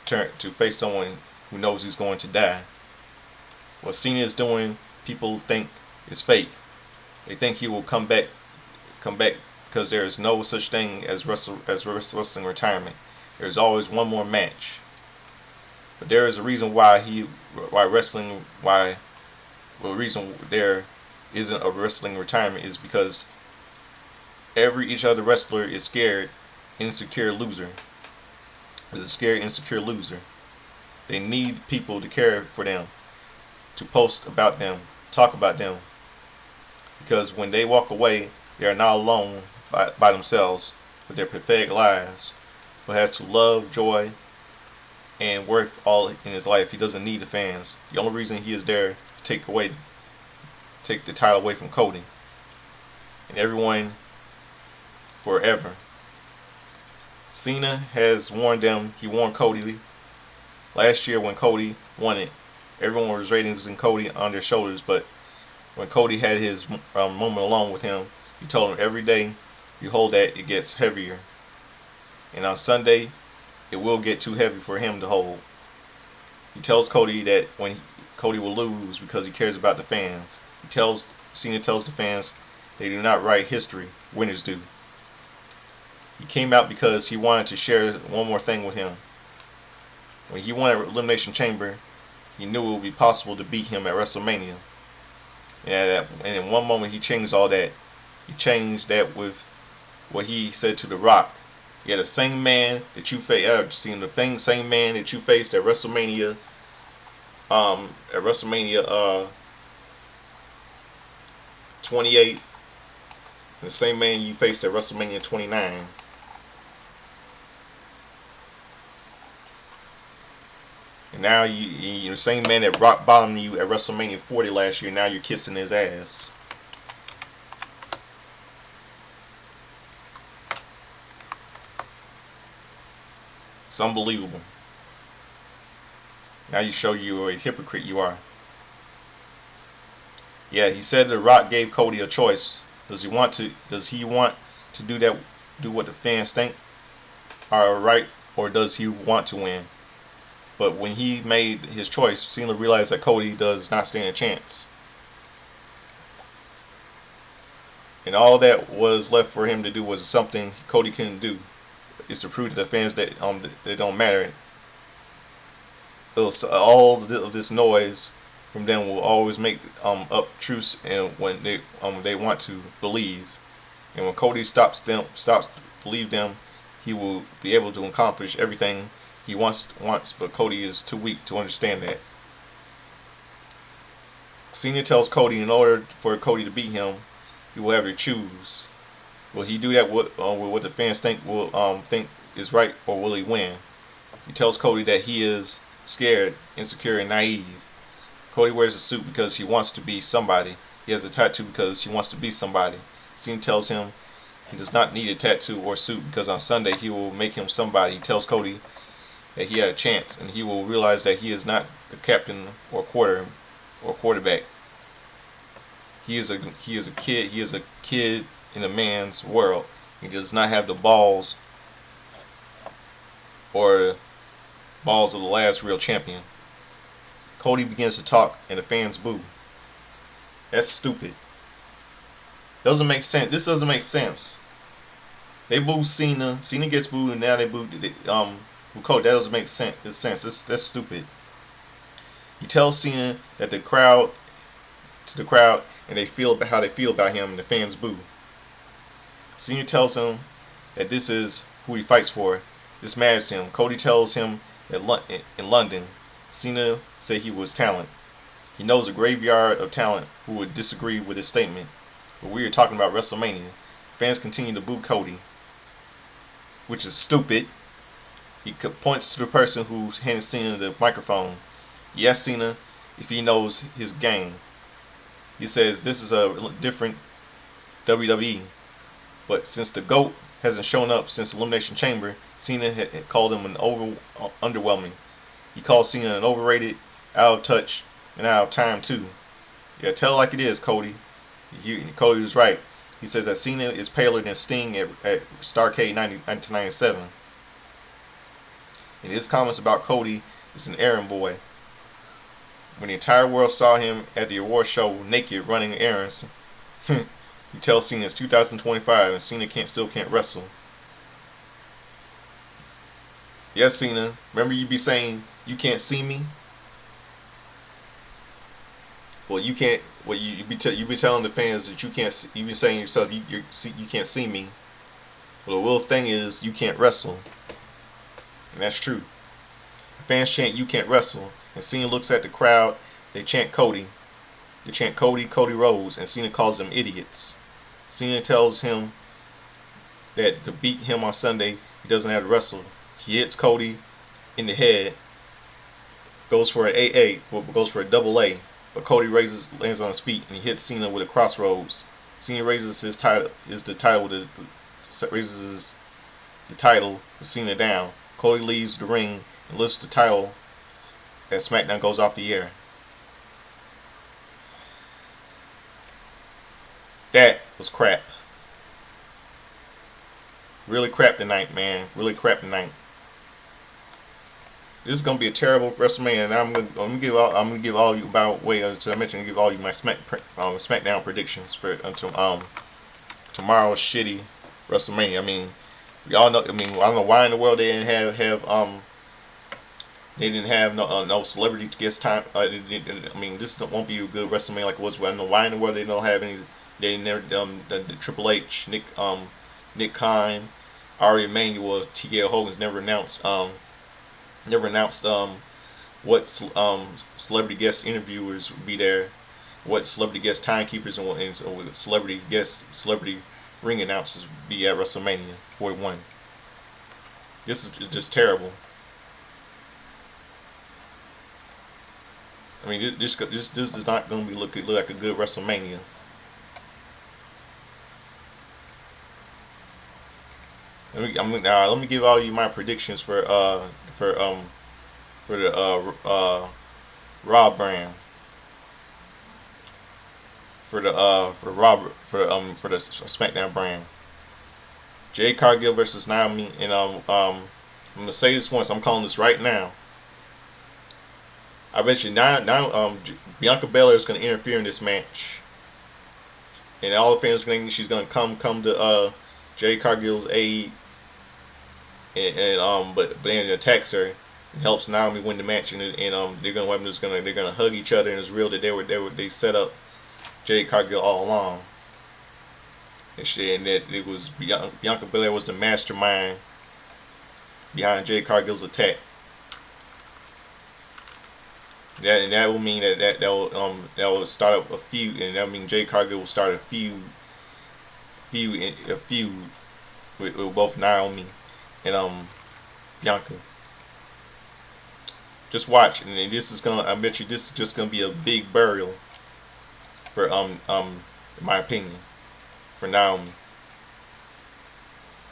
Speaker 1: face someone who knows he's going to die. What Cena is doing, people think is fake. They think he will come back because there is no such thing as wrestling retirement. There is always one more match. But there is a reason the reason there isn't a wrestling retirement is because each other wrestler is scared, insecure loser. Is a scared, insecure loser. They need people to care for them, to post about them, talk about them. Because when they walk away, they are not alone by themselves with their pathetic lives, but has to love, joy, and worth all in his life. He doesn't need the fans. The only reason he is there to take the title away from Cody and everyone forever. Cena has warned them. He warned Cody last year when Cody won it. Everyone was rating Cody on their shoulders, but when Cody had his moment alone with him, he told him every day you hold that, it gets heavier. And on Sunday, it will get too heavy for him to hold. He tells Cody that Cody will lose because he cares about the fans. Cena tells the fans they do not write history, winners do. He came out because he wanted to share one more thing with him. When he won at Elimination Chamber, he knew it would be possible to beat him at WrestleMania. And in one moment he changed all that. He changed that with what he said to The Rock. Yeah, the same man that you faced, same man that you faced at WrestleMania, 28, and the same man you faced at WrestleMania 29. And now you're the same man that rock bottomed you at WrestleMania 40 last year. Now you're kissing his ass. It's unbelievable. Now you show you're a hypocrite you are. Yeah, he said The Rock gave Cody a choice. Does he want to do what the fans think are right, or does he want to win? But when he made his choice, Cena realized that Cody does not stand a chance. And all that was left for him to do was something Cody couldn't do. Is to prove to the fans that they don't matter. All of this noise from them will always make up truths, and when they want to believe, and when Cody stops believe them, he will be able to accomplish everything he wants. But Cody is too weak to understand that. Cena tells Cody in order for Cody to beat him, he will have to choose. Will he do that with what the fans think is right, or will he win? He tells Cody that he is scared, insecure, and naive. Cody wears a suit because he wants to be somebody. He has a tattoo because he wants to be somebody. Cena tells him he does not need a tattoo or suit because on Sunday he will make him somebody. He tells Cody that he had a chance, and he will realize that he is not the captain or quarterback. He is a kid. He is a kid in a man's world. He does not have the balls of the last real champion. Cody begins to talk and the fans boo. That's stupid. Doesn't make sense. This doesn't make sense. They boo Cena. Cena gets booed, and now they boo Well, Cody, that doesn't make sense. That's stupid. He tells Cena that the crowd to the crowd and they feel how they feel about him and the fans boo. Cena tells him that this is who he fights for. This matters to him. Cody tells him that in London, Cena said he was talent. He knows a graveyard of talent who would disagree with his statement. But we are talking about WrestleMania. Fans continue to boo Cody, which is stupid. He points to the person who hands Cena the microphone. He asks Cena if he knows his game. He says this is a different WWE. But since the GOAT hasn't shown up since Elimination Chamber, Cena had called him underwhelming. He called Cena an overrated, out of touch, and out of time too. Yeah, tell it like it is, Cody. Cody was right. He says that Cena is paler than Sting at Starrcade 1997. And his comments about Cody is an errand boy. When the entire world saw him at the award show naked running errands, he tells Cena it's 2025 and Cena still can't wrestle. Yes, Cena. Remember you be saying you can't see me? Well, you can't. Well, you be telling the fans that you can't. You be saying yourself you can't see me. Well, the real thing is you can't wrestle, and that's true. The fans chant you can't wrestle, and Cena looks at the crowd. They chant Cody. They chant Cody, Cody Rhodes, and Cena calls them idiots. Cena tells him that to beat him on Sunday, he doesn't have to wrestle. He hits Cody in the head, goes for an AA, goes for a double A, but Cody lands on his feet and he hits Cena with a crossroads. Cena raises raises the title with Cena down. Cody leaves the ring and lifts the title as Smackdown goes off the air. That was crap. Really crap tonight, man. Really crap tonight. This is gonna be a terrible WrestleMania, and I'm gonna give all you, by way as I mentioned, give all you my Smackdown predictions for tomorrow's shitty WrestleMania. I mean, we all know. I mean, I don't know why in the world they didn't have no celebrity guest time. I mean, this won't be a good WrestleMania like it was. I don't know why in the world they don't have any. They never the Triple H, Nick Khan, Ari Emanuel, TKO Hogan's never announced what celebrity guest interviewers would be there, what celebrity guest timekeepers and celebrity ring announcers would be at WrestleMania 41. This is just terrible. I mean, this is not going to look like a good WrestleMania. Let me give all you my predictions for the Raw brand, for the SmackDown brand. Jade Cargill versus Naomi, and I'm gonna say this once. I'm calling this right now. I bet you now Bianca Belair is gonna interfere in this match, and all the fans are gonna think she's gonna come to Jade Cargill's aid. But then attacks her and helps Naomi win the match, and they're gonna hug each other, and it's real that they set up Jade Cargill all along, and that it was Bianca Belair was the mastermind behind Jade Cargill's attack. That will mean that will start up a feud, and that will mean Jade Cargill will start a feud with both Naomi and Bianca. Just watch, and I bet you this is just gonna be a big burial for in my opinion, for Naomi.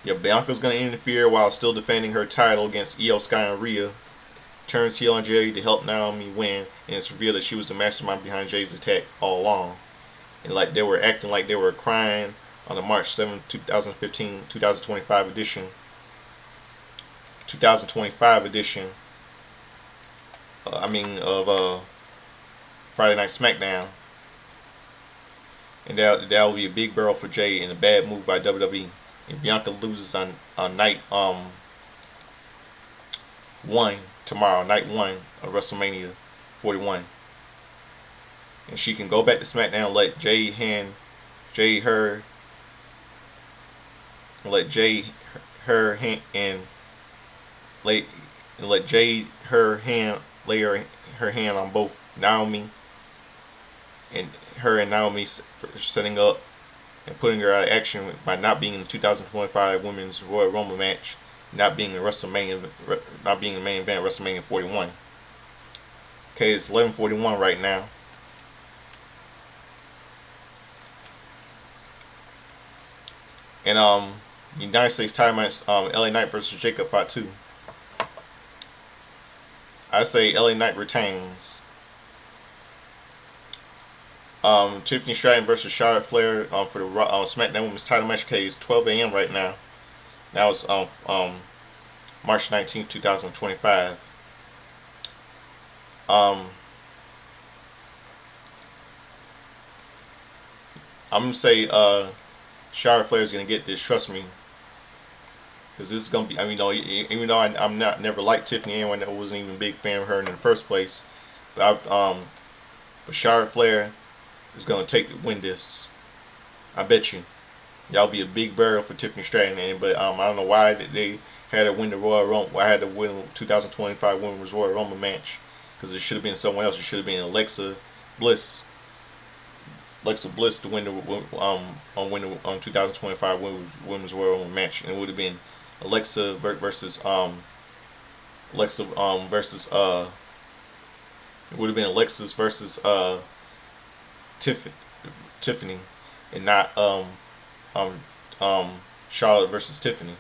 Speaker 1: Yeah, Bianca's gonna interfere while still defending her title against Io Sky and Rhea. Turns heel on Jade to help Naomi win, and it's revealed that she was the mastermind behind Jade's attack all along. And like they were acting like they were crying on the March 7, 2015, 2025 edition. 2025 edition. Of Friday Night Smackdown, and that will be a big barrel for Jay and a bad move by WWE. And Bianca loses on night 1 tomorrow, night 1 of WrestleMania 41. And she can go back to SmackDown, let Jay her, let Jay her hand and lay and let Jay her hand lay her hand on both Naomi and her and Naomi setting up and putting her out of action by not being in the 2025 Women's Royal Rumble match, not being in WrestleMania, not being the main event of WrestleMania 41. Okay, it's 11:41 right now. And United States title match, LA Knight versus Jacob Fatu. I say LA Knight retains. Tiffany Stratton versus Charlotte Flair for the SmackDown Women's title match. Okay, it's 12 a.m. right now. Now it's March 19th, 2025. I'm gonna say Charlotte Flair is gonna get this. Trust me, because this is gonna be. I mean, even though I'm not never liked Tiffany, anyone that wasn't even a big fan of her in the first place, but but Charlotte Flair is gonna win this. I bet you. Y'all be a big burial for Tiffany Stratton, but I don't know why they had to win the Royal Rumble. Why I had to win the 2025 Women's Royal Rumble match? Because it should have been someone else. It should have been Alexa Bliss. Alexa Bliss to win the 2025 Women's Royal Rumble match, and it would have been Alexa versus it would have been Alexis versus Tiffany, and not Charlotte versus Tiffany.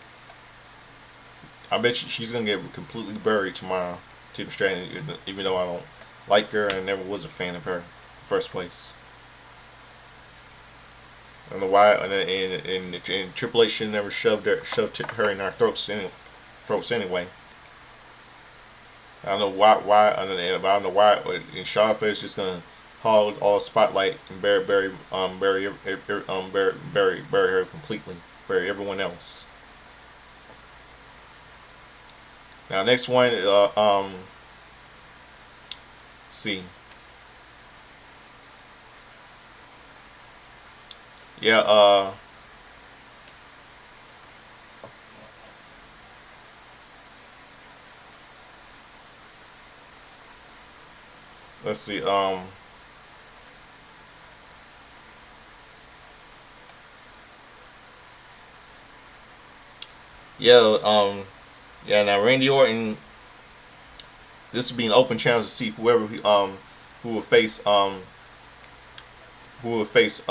Speaker 1: I bet you she's gonna get completely buried tomorrow, Tiffany Stratton. Even though I don't like her and never was a fan of her in the first place. I don't know why, and Triple H should never shoved her in our throats anyway. I don't know why. I don't know why. And Charlotte Flair's just gonna hog all the spotlight and bury her completely, bury everyone else. Now next one, see, yeah, let's see, yeah, now Randy Orton. This would be an open challenge to see who will face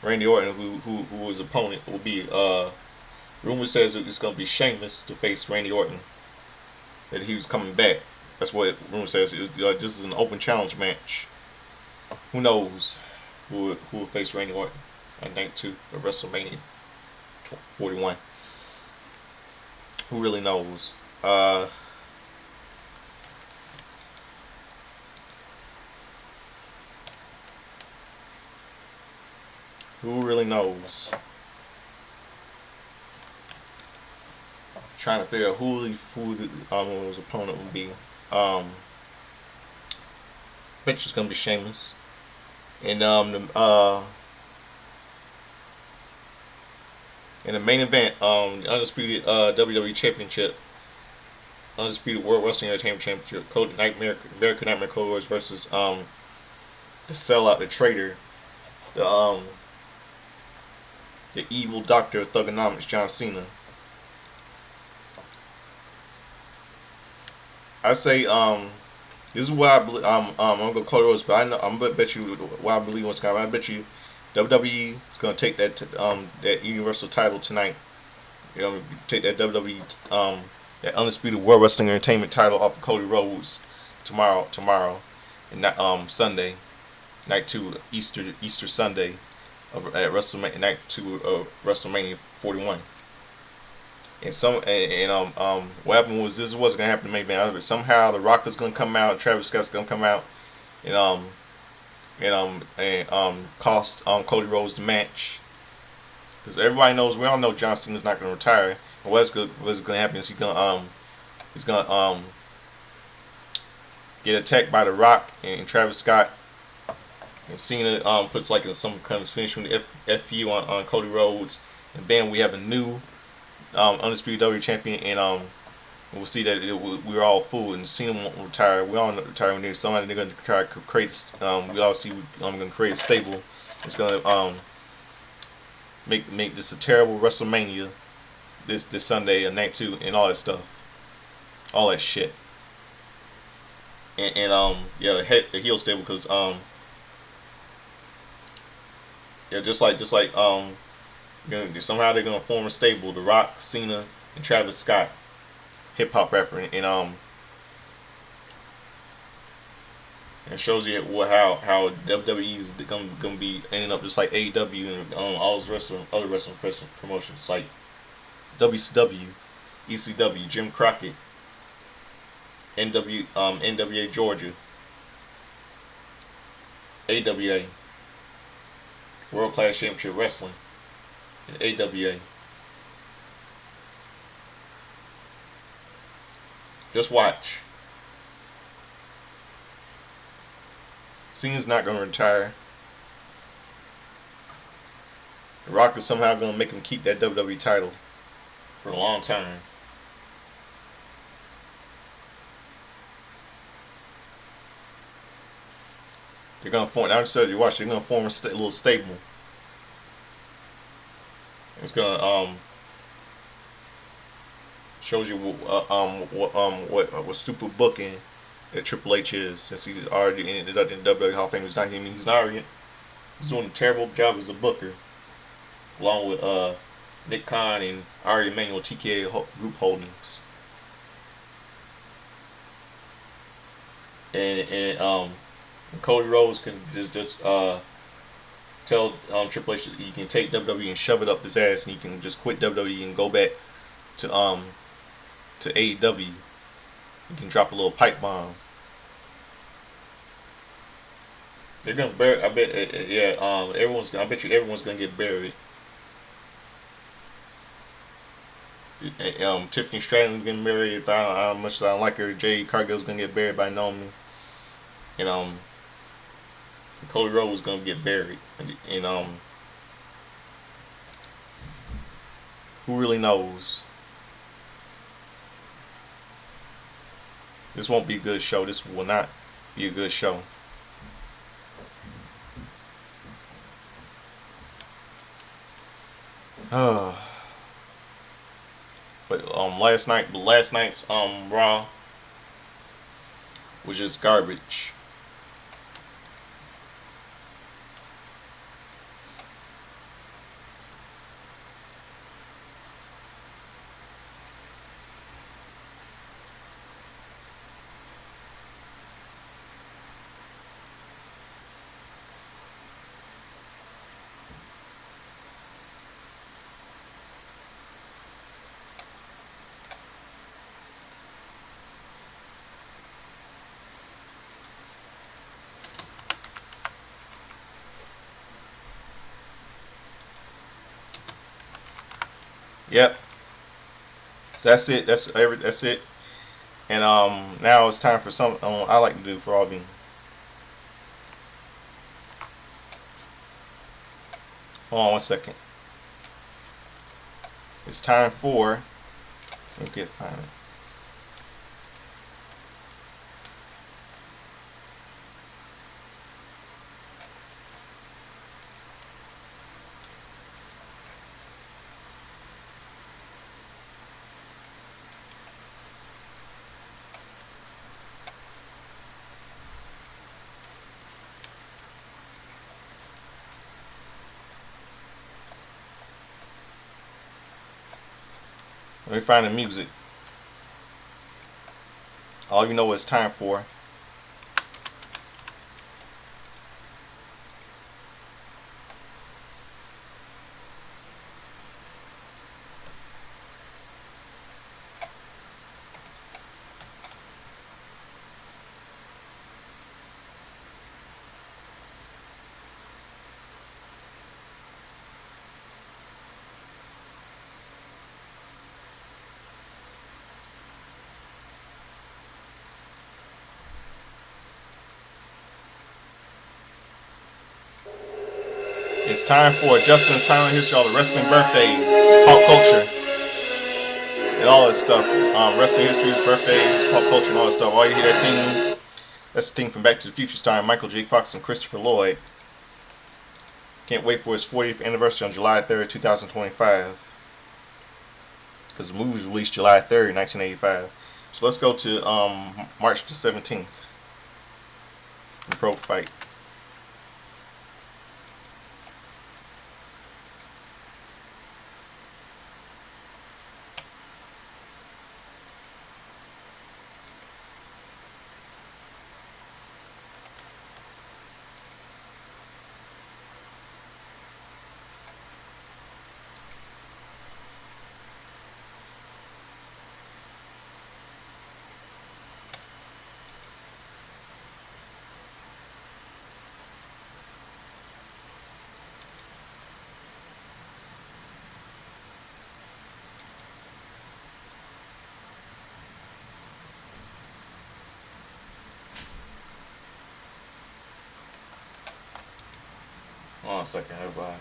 Speaker 1: Randy Orton, who his opponent will be. Rumor says it's gonna be Sheamus to face Randy Orton. That he was coming back. That's what rumor says. This is an open challenge match. Who knows who will face Randy Orton on night 2 of WrestleMania 41? Who really knows? Who really knows? Trying to figure out who his opponent will be. I bet it's gonna be Sheamus. And in the main event, the undisputed WWE Championship, undisputed World Wrestling Entertainment Championship, American Nightmare Code Wars versus the sellout, the traitor, the evil doctor of Thugonomics, John Cena. I say this is what I believe. I'm gonna go Cody Rhodes, but I'm gonna bet you what I believe what's going to happen. I bet you WWE is gonna take that Universal title tonight. You know, take that WWE that undisputed World Wrestling Entertainment title off of Cody Rhodes tomorrow, and not Sunday, night 2, Easter Sunday at WrestleMania night 2 of WrestleMania 41. And what happened was this was gonna happen to me, man. Somehow The Rock is gonna come out, Travis Scott's gonna come out, and cost Cody Rhodes the match, because everybody knows, we all know John Cena's not gonna retire. But what's gonna happen is he's gonna He's gonna get attacked by The Rock and Travis Scott. And Cena puts like in some kind of finish with FU on Cody Rhodes, and bam, we have a new undisputed WWE champion, and we'll see that we're all fooled, and Cena won't retire. We all retire when there's somebody they're going to try to create. We all see I'm going to create a stable. It's going to make this a terrible WrestleMania this Sunday and night 2 and all that stuff, all that shit. And yeah, the heel stable because yeah, just like somehow they're gonna form a stable. The Rock, Cena, and Travis Scott, hip hop rapper, and it shows you how WWE is gonna be ending up just like AEW and all those other wrestling promotions like WCW, ECW, Jim Crockett, NWA Georgia, AWA, World Class Championship Wrestling, and AWA. Just watch. Cena's not going to retire. The Rock is somehow going to make him keep that WWE title for a long time. They're going to form. I said you watch. They're going to form a little stable. It's going to shows you what stupid booking that Triple H is, since he's already ended up in WWE Hall of Fame. He's not him. He's doing a terrible job as a booker, along with Nick Khan and Ari Emanuel, TKA Group Holdings, and Cody Rhodes can just tell Triple H that he can take WWE and shove it up his ass, and he can just quit WWE and go back to AEW. You can drop a little pipe bomb. They're gonna bury. I bet. Yeah. I bet you everyone's gonna get buried. Tiffany Stratton's getting married. If I don't, how much I don't like her, Jade Cargill's gonna get buried by Naomi, and Cody Rhodes was gonna get buried, and who really knows? This won't be a good show. This will not be a good show. But last night's Raw was just garbage. Yep. So that's it. That's it. And now it's time for something I like to do for all of you. Hold on one second. It's time for. Let me find it. Let me find the music. All you know what it's time for. It's time for Justin's Timeline History, all the wrestling birthdays, pop culture, and all that stuff. Wrestling histories, birthdays, pop culture, and all that stuff. All you hear that thing, that's the thing from Back to the Future starring Michael J. Fox and Christopher Lloyd. Can't wait for his 40th anniversary on July 3rd, 2025. Because the movie was released July 3rd, 1985. So let's go to March the 17th from Pro Fight. Hold on a second, everybody.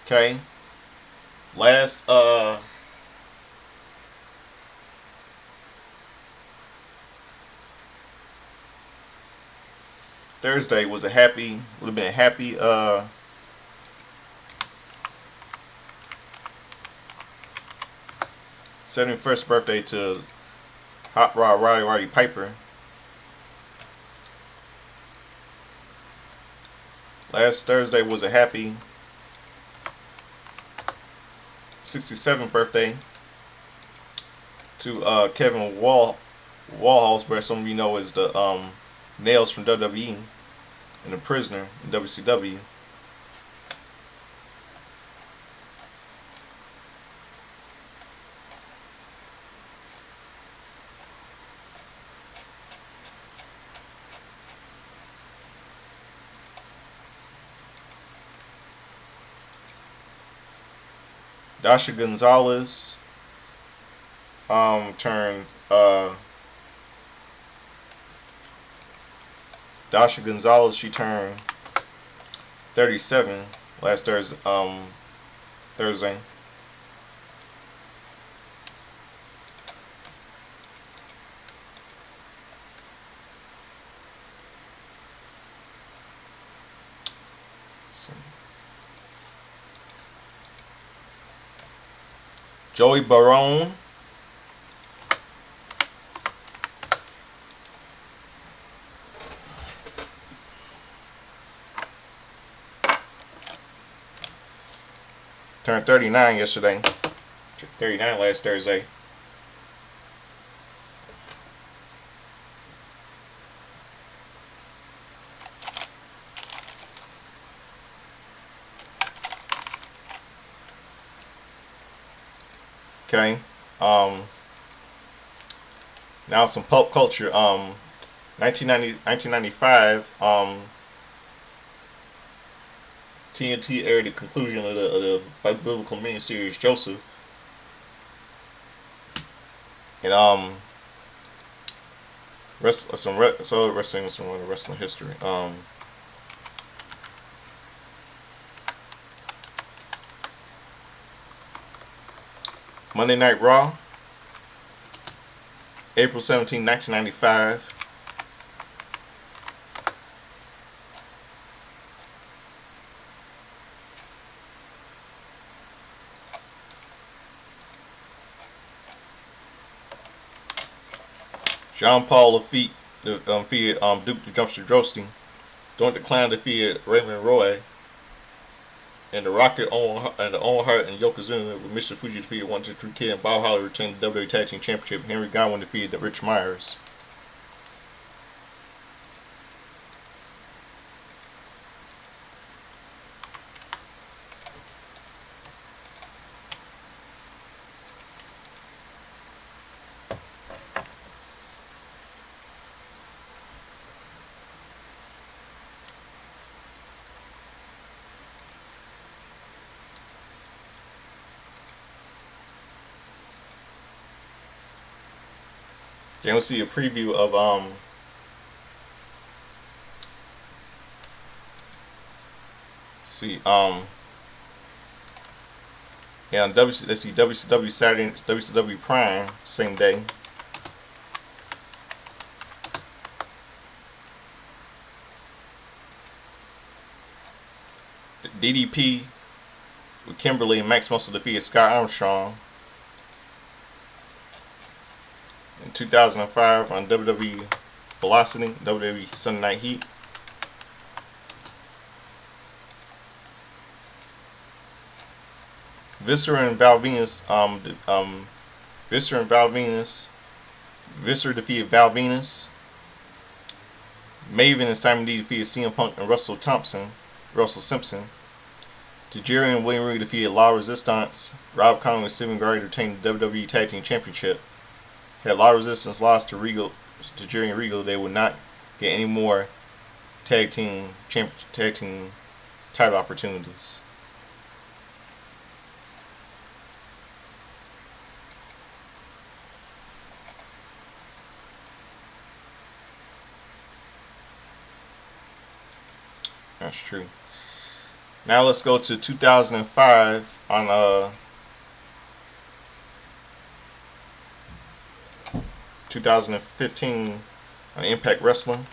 Speaker 1: Okay. Last Thursday was would have been a happy 71st birthday to Hot Rod Roddy Piper. Last Thursday was a happy 67th birthday to Kevin Walhalsberg. Some of you know is the Nails from WWE and the Prisoner in WCW. Dasha Gonzalez turned Dasha Gonzalez, she turned 37 last Thursday. Thursday. Joey Barone turned 39 yesterday. 39 last Thursday. Okay. Now some pulp culture. 1995. TNT aired the conclusion of the biblical miniseries Joseph, and some wrestling history. Monday Night Raw, April 17, 1995. John Paul defeated Duke the Dumpster Drosty. Don't Decline defeated Raymond Roy. And the Rocket and the Owen Hart and Yokozuna with Mr. Fuji defeated 1 2 3 Kid, and Bob Holly retained the WWE Tag Team Championship. Henry Godwin defeated Rich Myers. Then we'll see a preview of see yeah, on let's see WCW Saturday, WCW Prime same day. DDP with Kimberly and Max Muscle defeated Scott Armstrong. In 2005 on WWE Velocity, WWE Sunday Night Heat. Viscera and Val Venus, Viscera and Val Venus, Viscera defeated Val Venus. Maven and Simon D defeated CM Punk and Russell Simpson. Tajiri and William Regal defeated La Resistance. Rob Conley and Steven Gray retained the WWE Tag Team Championship. Had La Resistance lost to Tajiri and Regal, they would not get any more tag team title opportunities. That's true. Now let's go to 2005 on 2015 on Impact Wrestling.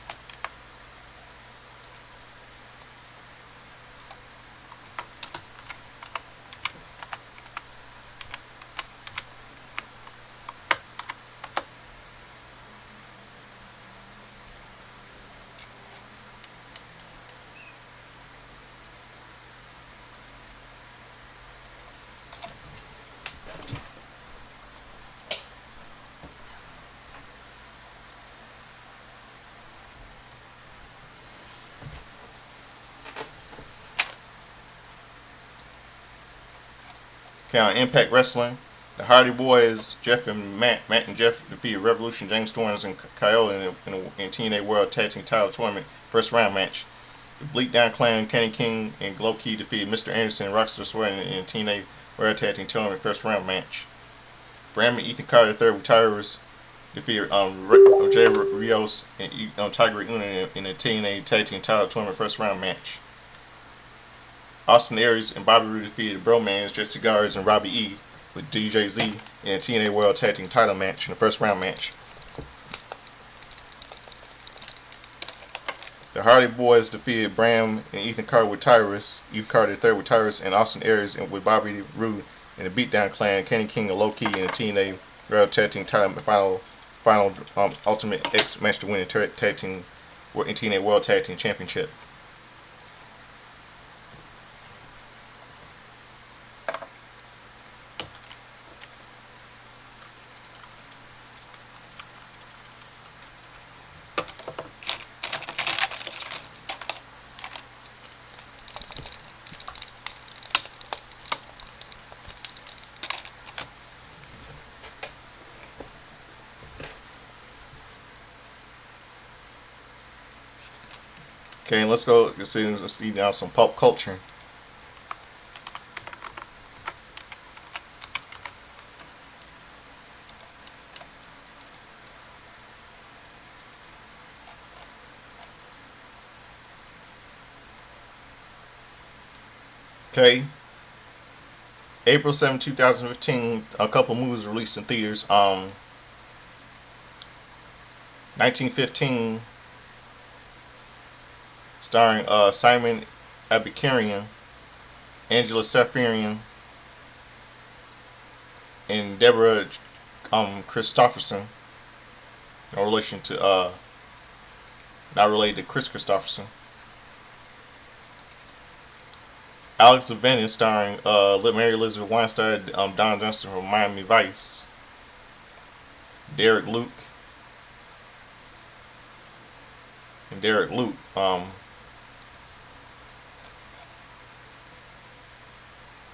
Speaker 1: Okay, on Impact Wrestling, the Hardy Boys, Jeff and Matt and Jeff defeated Revolution, James Storms, and Kyle in TNA World Tag Team Title Tournament first round match. The Bleakdown Clan, Kenny King, and Glow Key defeated Mr. Anderson and Rockstar Sweat in TNA World Tag Team Tournament first round match. Bram and Ethan Carter III Retires defeated Jay Rios and Tiger Una in the TNA Tag Team Title Tournament first round match. Austin Aries and Bobby Roode defeated Bromans, Jesse Cigars, and Robbie E with DJ Z in a TNA World Tag Team Title match in the first round match. The Hardy Boys defeated Bram and Ethan Carter with Tyrus, Ethan Carter III with Tyrus, and Austin Aries with Bobby Roode in the Beatdown Clan, Kenny King and Low Key in the TNA World Tag Team Title final Ultimate X match to win the Tag Team in TNA World Tag Team Championship. Okay, let's go. Let's see now some pop culture. Okay, April 7, 2015, a couple movies released in theaters. 1915, starring Simon Abikarian, Angela Safarian, and Deborah Christopherson. No relation to not related to Chris Christopherson. Alex of Venice, starring Mary Elizabeth Weinstein, Don Johnson from Miami Vice, Derek Luke,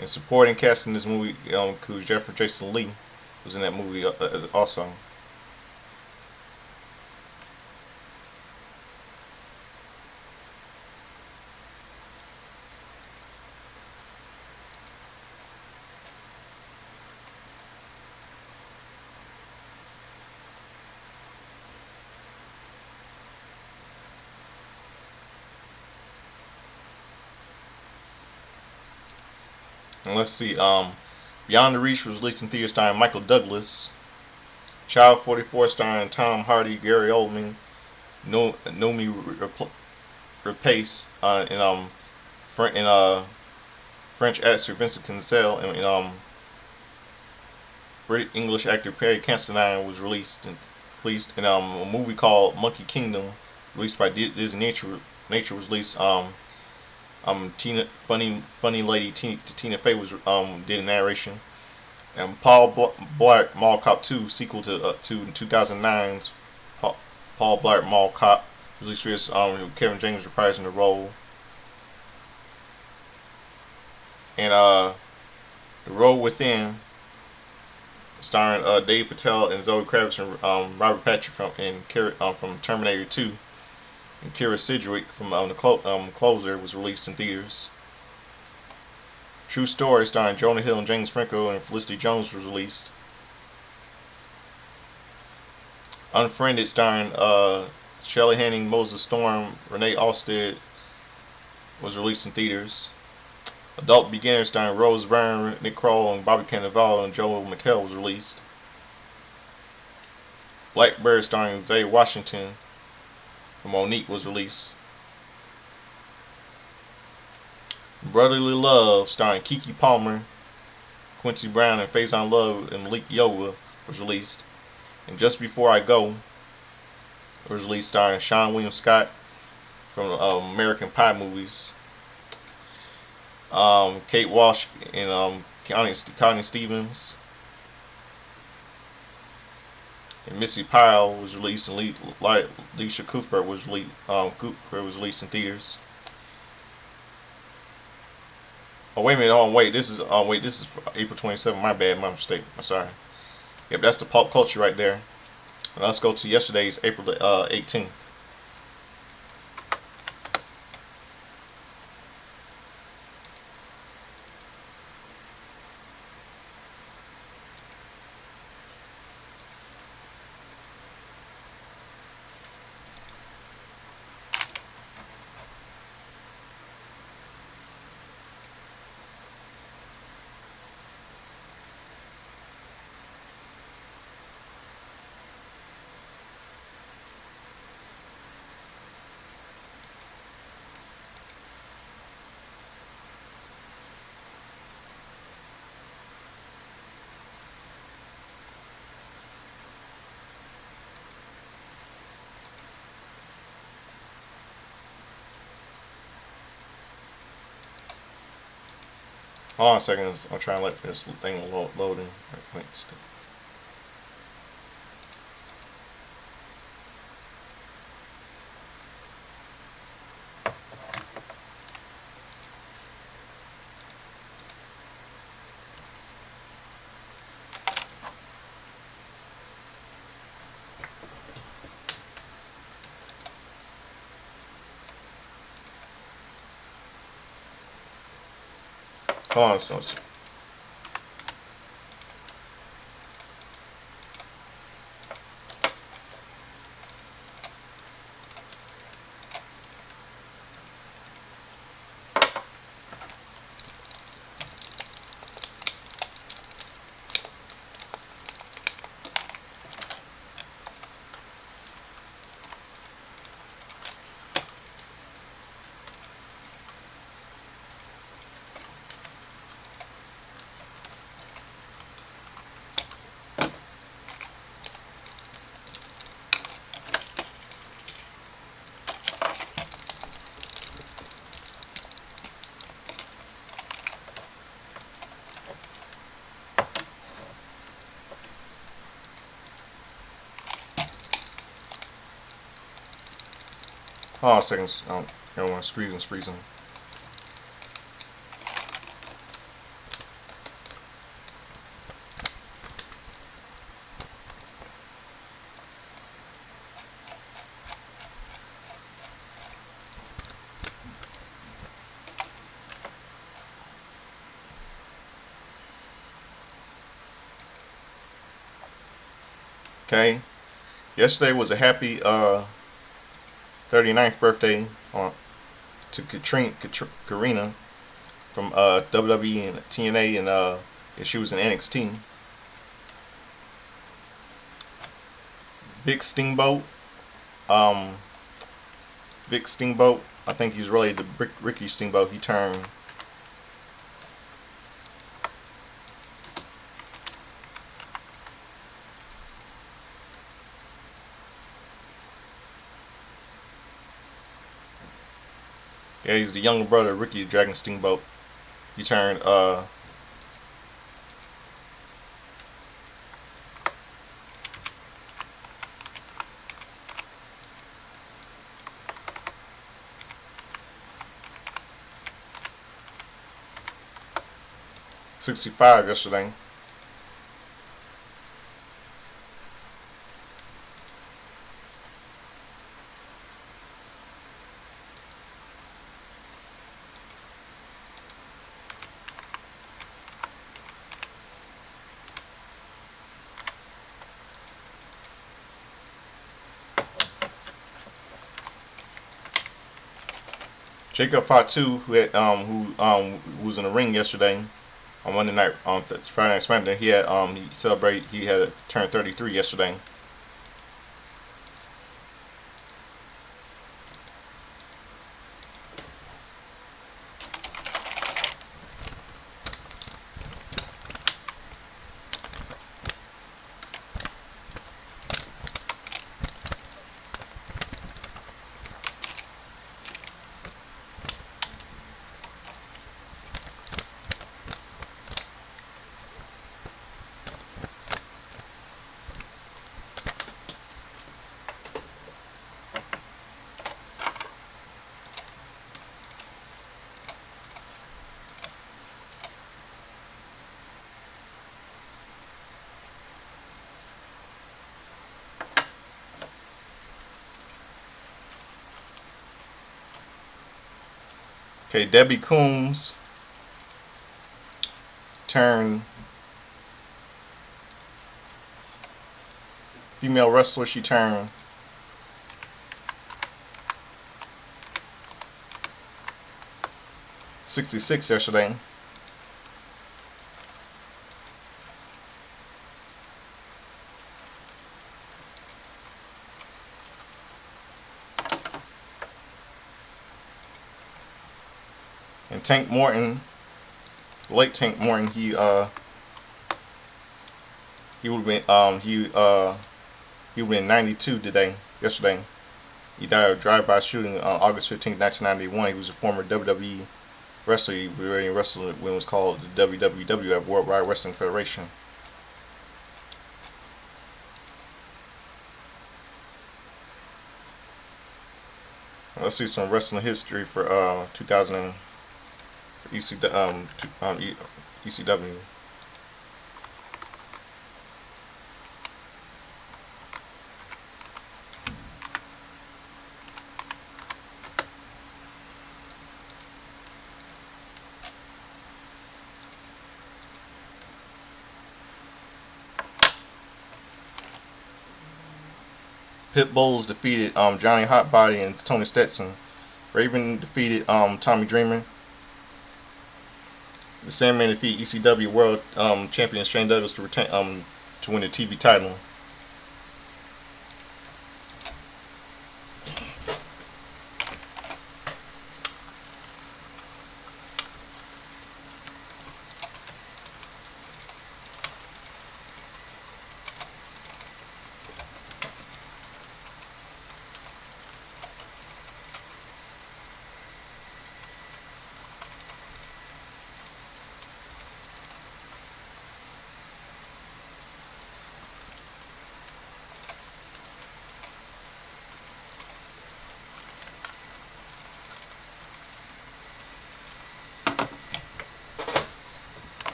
Speaker 1: and supporting cast in this movie includes Jeffrey Jason Lee, who's in that movie also. And let's see. Beyond the Reach was released in theaters starring Michael Douglas. Child 44 starring Tom Hardy, Gary Oldman, Noomi Rapace, and French actor Vincent Cancel, and British English actor Perry Considine was released. And a movie called Monkey Kingdom, released by Disney Nature was released. Tina, funny lady Tina Fey was did a narration. And Paul Blart Mall Cop 2 sequel to 2009's Paul Blart Mall Cop was released. Kevin James reprising the role. And The Road Within, starring Dave Patel and Zoe Kravitz and Robert Patrick from Terminator 2, and Kira Sidgwick from the Closer was released in theaters. True Story, starring Jonah Hill and James Franco and Felicity Jones, was released. Unfriended, starring Shelley Hanning, Moses Storm, Renee Allsted, was released in theaters. Adult Beginner, starring Rose Byrne, Nick Kroll, and Bobby Cannavale and Joel McHale, was released. Blackbird, starring Zay Washington and Monique, was released. Brotherly Love, starring Keke Palmer, Quincy Brown, and Faison Love and Malik Yoba, was released. And Just Before I Go was released, starring Sean William Scott from American Pie movies. Kate Walsh and Connie Stevens, and Missy Pyle was released, and Alicia Cuthbert was released in theaters. Oh wait a minute! This is for April 27th. My bad, my mistake. I'm sorry. Yep, that's the pop culture right there. And let's go to yesterday's April 18th. Hold on a second. I'm trying to let this thing loading. Wait. Hold on, so hold on a second. Everyone's screen's freezing. Okay. Yesterday was a happy 39th birthday to Karina from WWE and TNA, and she was in NXT. Vic Steamboat. Um, Vic Steamboat. I think he's related to Ricky Steamboat. He turned he's the younger brother of Ricky the Dragon Steamboat. He turned 65 yesterday. Jacob Fatu, who was in the ring yesterday on Monday night, Friday Night SmackDown. He had turned 33 yesterday. Okay, Debbie Coombs turned female wrestler. She turned 66 yesterday. And Tank Morton, late Tank Morton, he would have been he would have been 92 yesterday. He died of drive-by shooting on August 15, 1991. He was a former WWE wrestler. He wrestled when it was called the WWF, Worldwide Wrestling Federation. Let's see some wrestling history for 2000 for ECW. Pit Bulls defeated Johnny Hotbody and Tony Stetson. Raven defeated Tommy Dreamer. The Sandman defeated ECW World Champion Shane Douglas to win the TV title.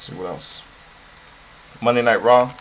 Speaker 1: Let's see what else. Monday Night Raw.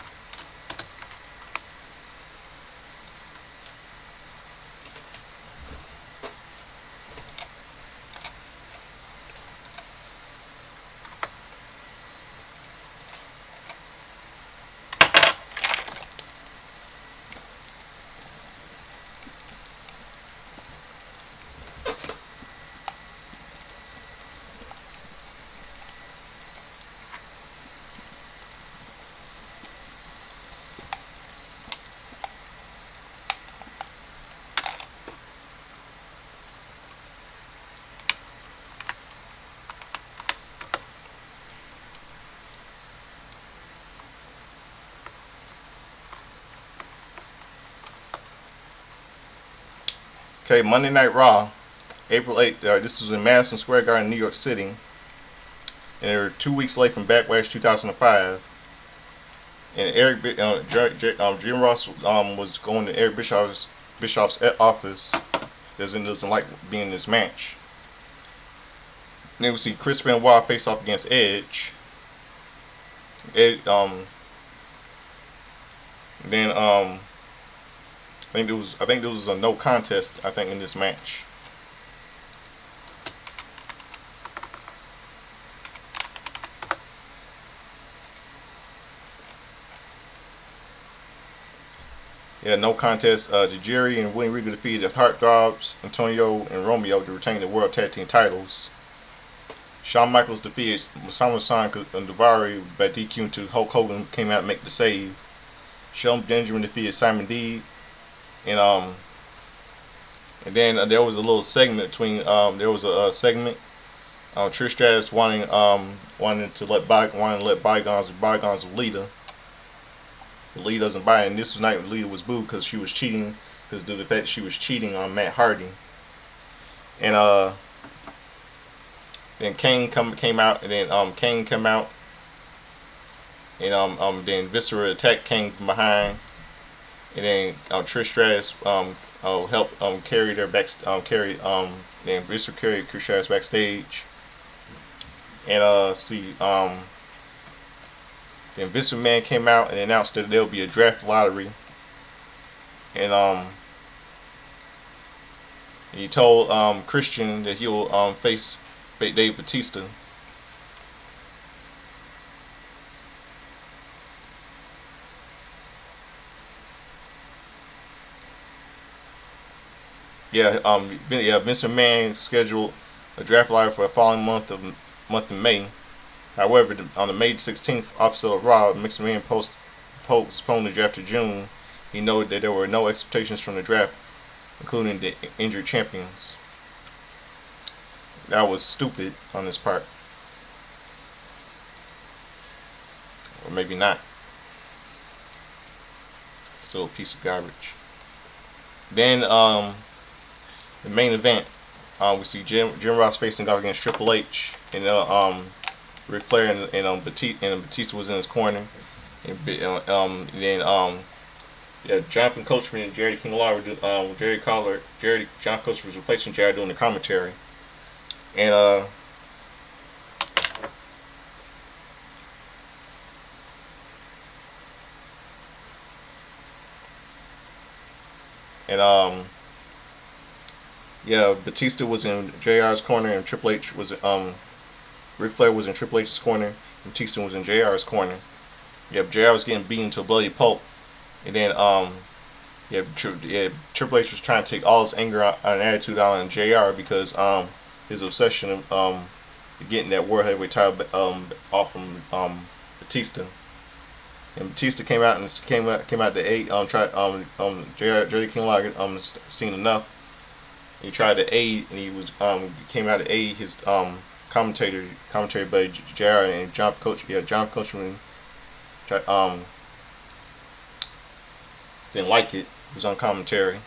Speaker 1: Okay, Monday Night Raw, April 8th. This was in Madison Square Garden, New York City. And they were 2 weeks late from Backlash 2005. And Jim Ross was going to Eric Bischoff's office because he doesn't like being in this match. And then we see Chris Benoit face off against Edge. Then I think there was a no contest. I think in this match. Yeah, no contest. Tajiri and William Regal defeated the Heartthrobs, Antonio and Romeo to retain the World Tag Team titles. Shawn Michaels defeated Mustafa and Daivari by DQ until Hulk Hogan came out and make the save. Shelton Benjamin defeated Simon D. And then there was a little segment between there was a segment. Trish Stratus wanting to let bygones be bygones with Lita. Lita doesn't buy it, and this was night when Lita was booed because she was cheating, because of the fact she was cheating on Matt Hardy. And then Kane came out, and then Kane came out, and then Viscera attacked Kane from behind, and then Trish Stratus helped carry their back then Viscera carried Trish Stratus backstage, and then Vince McMahon came out and announced that there will be a draft lottery, and he told Christian that he will face Dave Batista. Vince McMahon scheduled a draft lottery for the following month of May. However, on the May 16th episode of Raw, McMahon postponed the draft to June. He noted that there were no expectations from the draft, including the injured champions. That was stupid on his part. Or maybe not. Still a piece of garbage. Then, the main event, we see Jim Ross facing off against Triple H, and Ric Flair and Batista was in his corner, and then Jonathan Coachman and Jerry King Lawler, Jonathan Coachman was replacing Jerry doing the commentary, and Batista was in JR's corner, and Triple H was Ric Flair was in Triple H's corner, and Batista was in JR's corner. JR was getting beaten to a bloody pulp, and then Triple H was trying to take all his anger and attitude out on JR because his obsession of getting that World Heavyweight title off from Batista. And Batista came out to aid. Jerry King Lawler seen enough. He tried to aid, and he came out to aid his commentary by JR and John Coachman. Didn't like it. He was on commentary.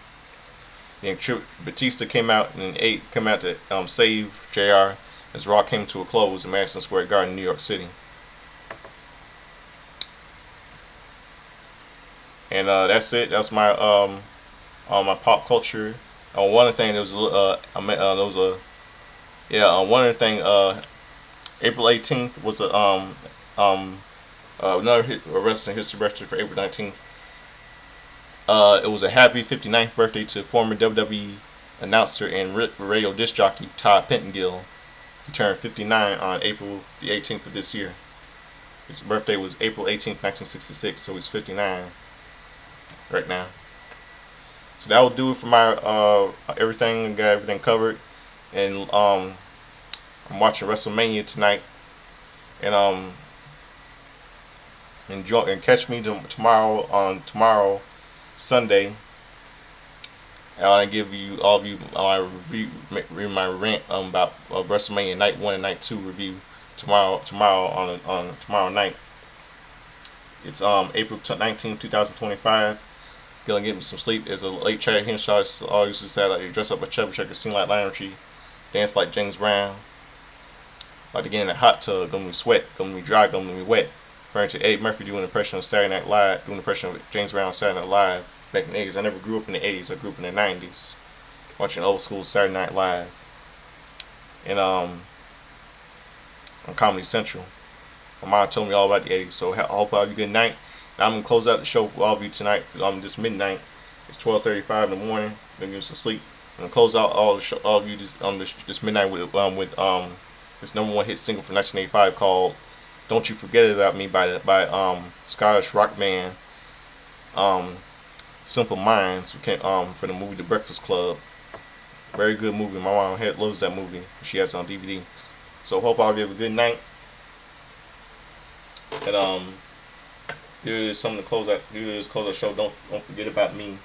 Speaker 1: Then Batista came out to save JR as Raw came to a close in Madison Square Garden, New York City. And that's it. That's my my pop culture. One thing there was one other thing. April 18th was another wrestling history birthday for April 19th. It was a happy 59th birthday to former WWE announcer and radio disc jockey Todd Pettengill. He turned 59 on April the 18th of this year. His birthday was April 18th, 1966, so he's 59 right now. So that will do it for my everything. Got everything covered, and I'm watching WrestleMania tonight, and enjoy and catch me tomorrow Sunday. And I'll give you all of you my review, my rant about WrestleMania Night 1 and Night 2 review tomorrow on tomorrow night. It's April 19th, 2025. Gonna get me some sleep. As a late Chad Henshaw always used to say, like, you dress up a chubby checker, sing like Lionel Tree, dance like James Brown. Like to get in a hot tub, gonna be sweat, gonna be dry, gonna be wet. Referring to Eddie Murphy doing an impression of Saturday Night Live, doing an impression of James Brown on Saturday Night Live back in the 80s. I never grew up in the 80s. I grew up in the 90s, watching old school Saturday Night Live, and on Comedy Central. My mom told me all about the 80s, so I hope you have a good night. Now I'm gonna close out the show for all of you tonight. This midnight. It's 12:35 in the morning. Gonna get some sleep. I'm gonna close out all of you this midnight with this #1 hit single from 1985 called "Don't You Forget About Me" by Scottish rock band Simple Minds, for the movie The Breakfast Club. Very good movie. My mom loves that movie. She has it on DVD. So hope all of you have a good night. And here's something to close out. Here's close out the show. Don't Forget About Me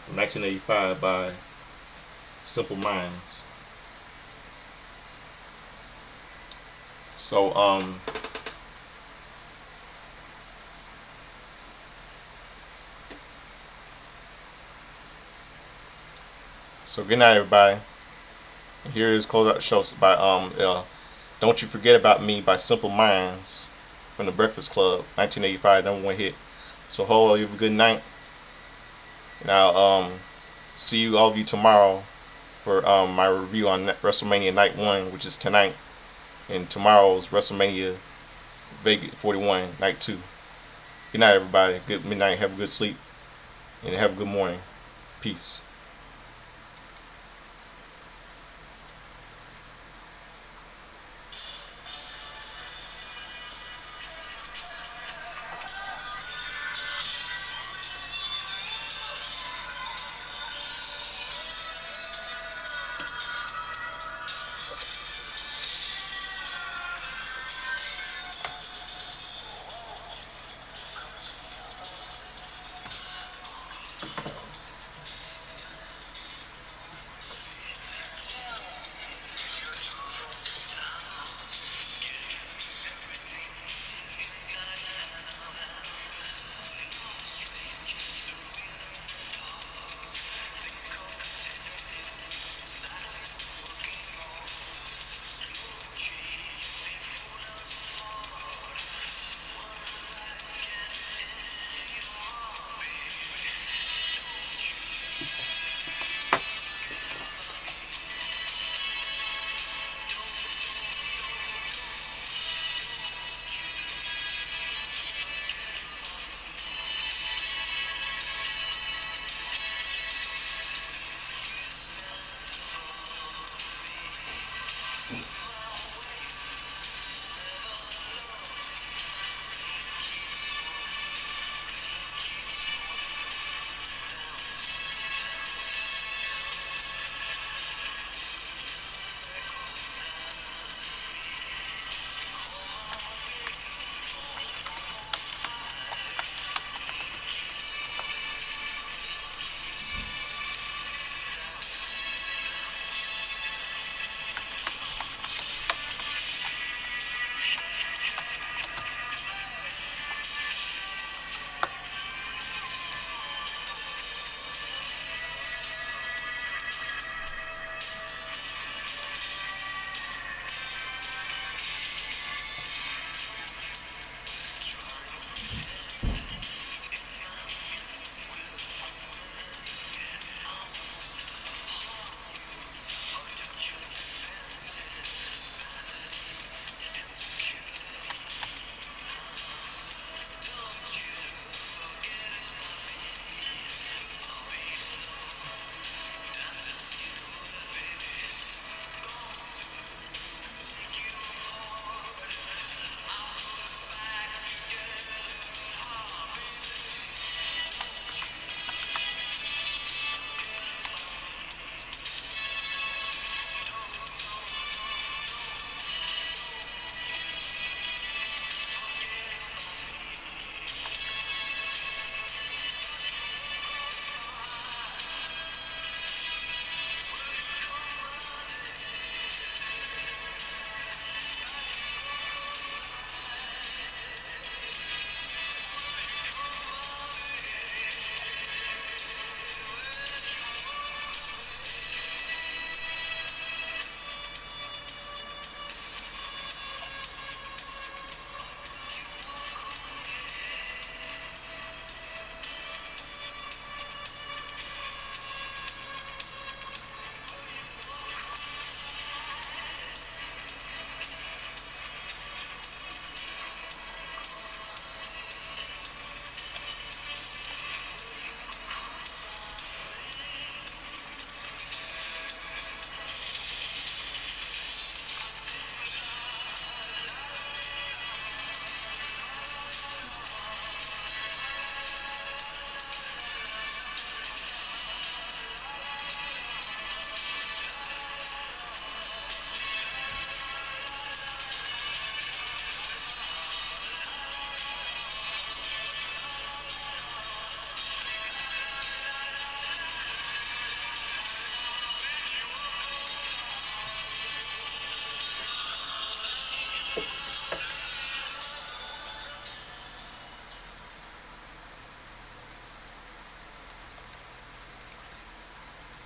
Speaker 1: from 1985 by Simple Minds. So good night, everybody. And here is close out the show by "Don't You Forget About Me" by Simple Minds from The Breakfast Club, 1985 #1 hit. So hope you have a good night. And I'll see you all of you tomorrow for my review on WrestleMania Night 1, which is tonight, and tomorrow's WrestleMania Vegas 41 Night 2. Good night, everybody. Good midnight. Have a good sleep, and have a good morning. Peace.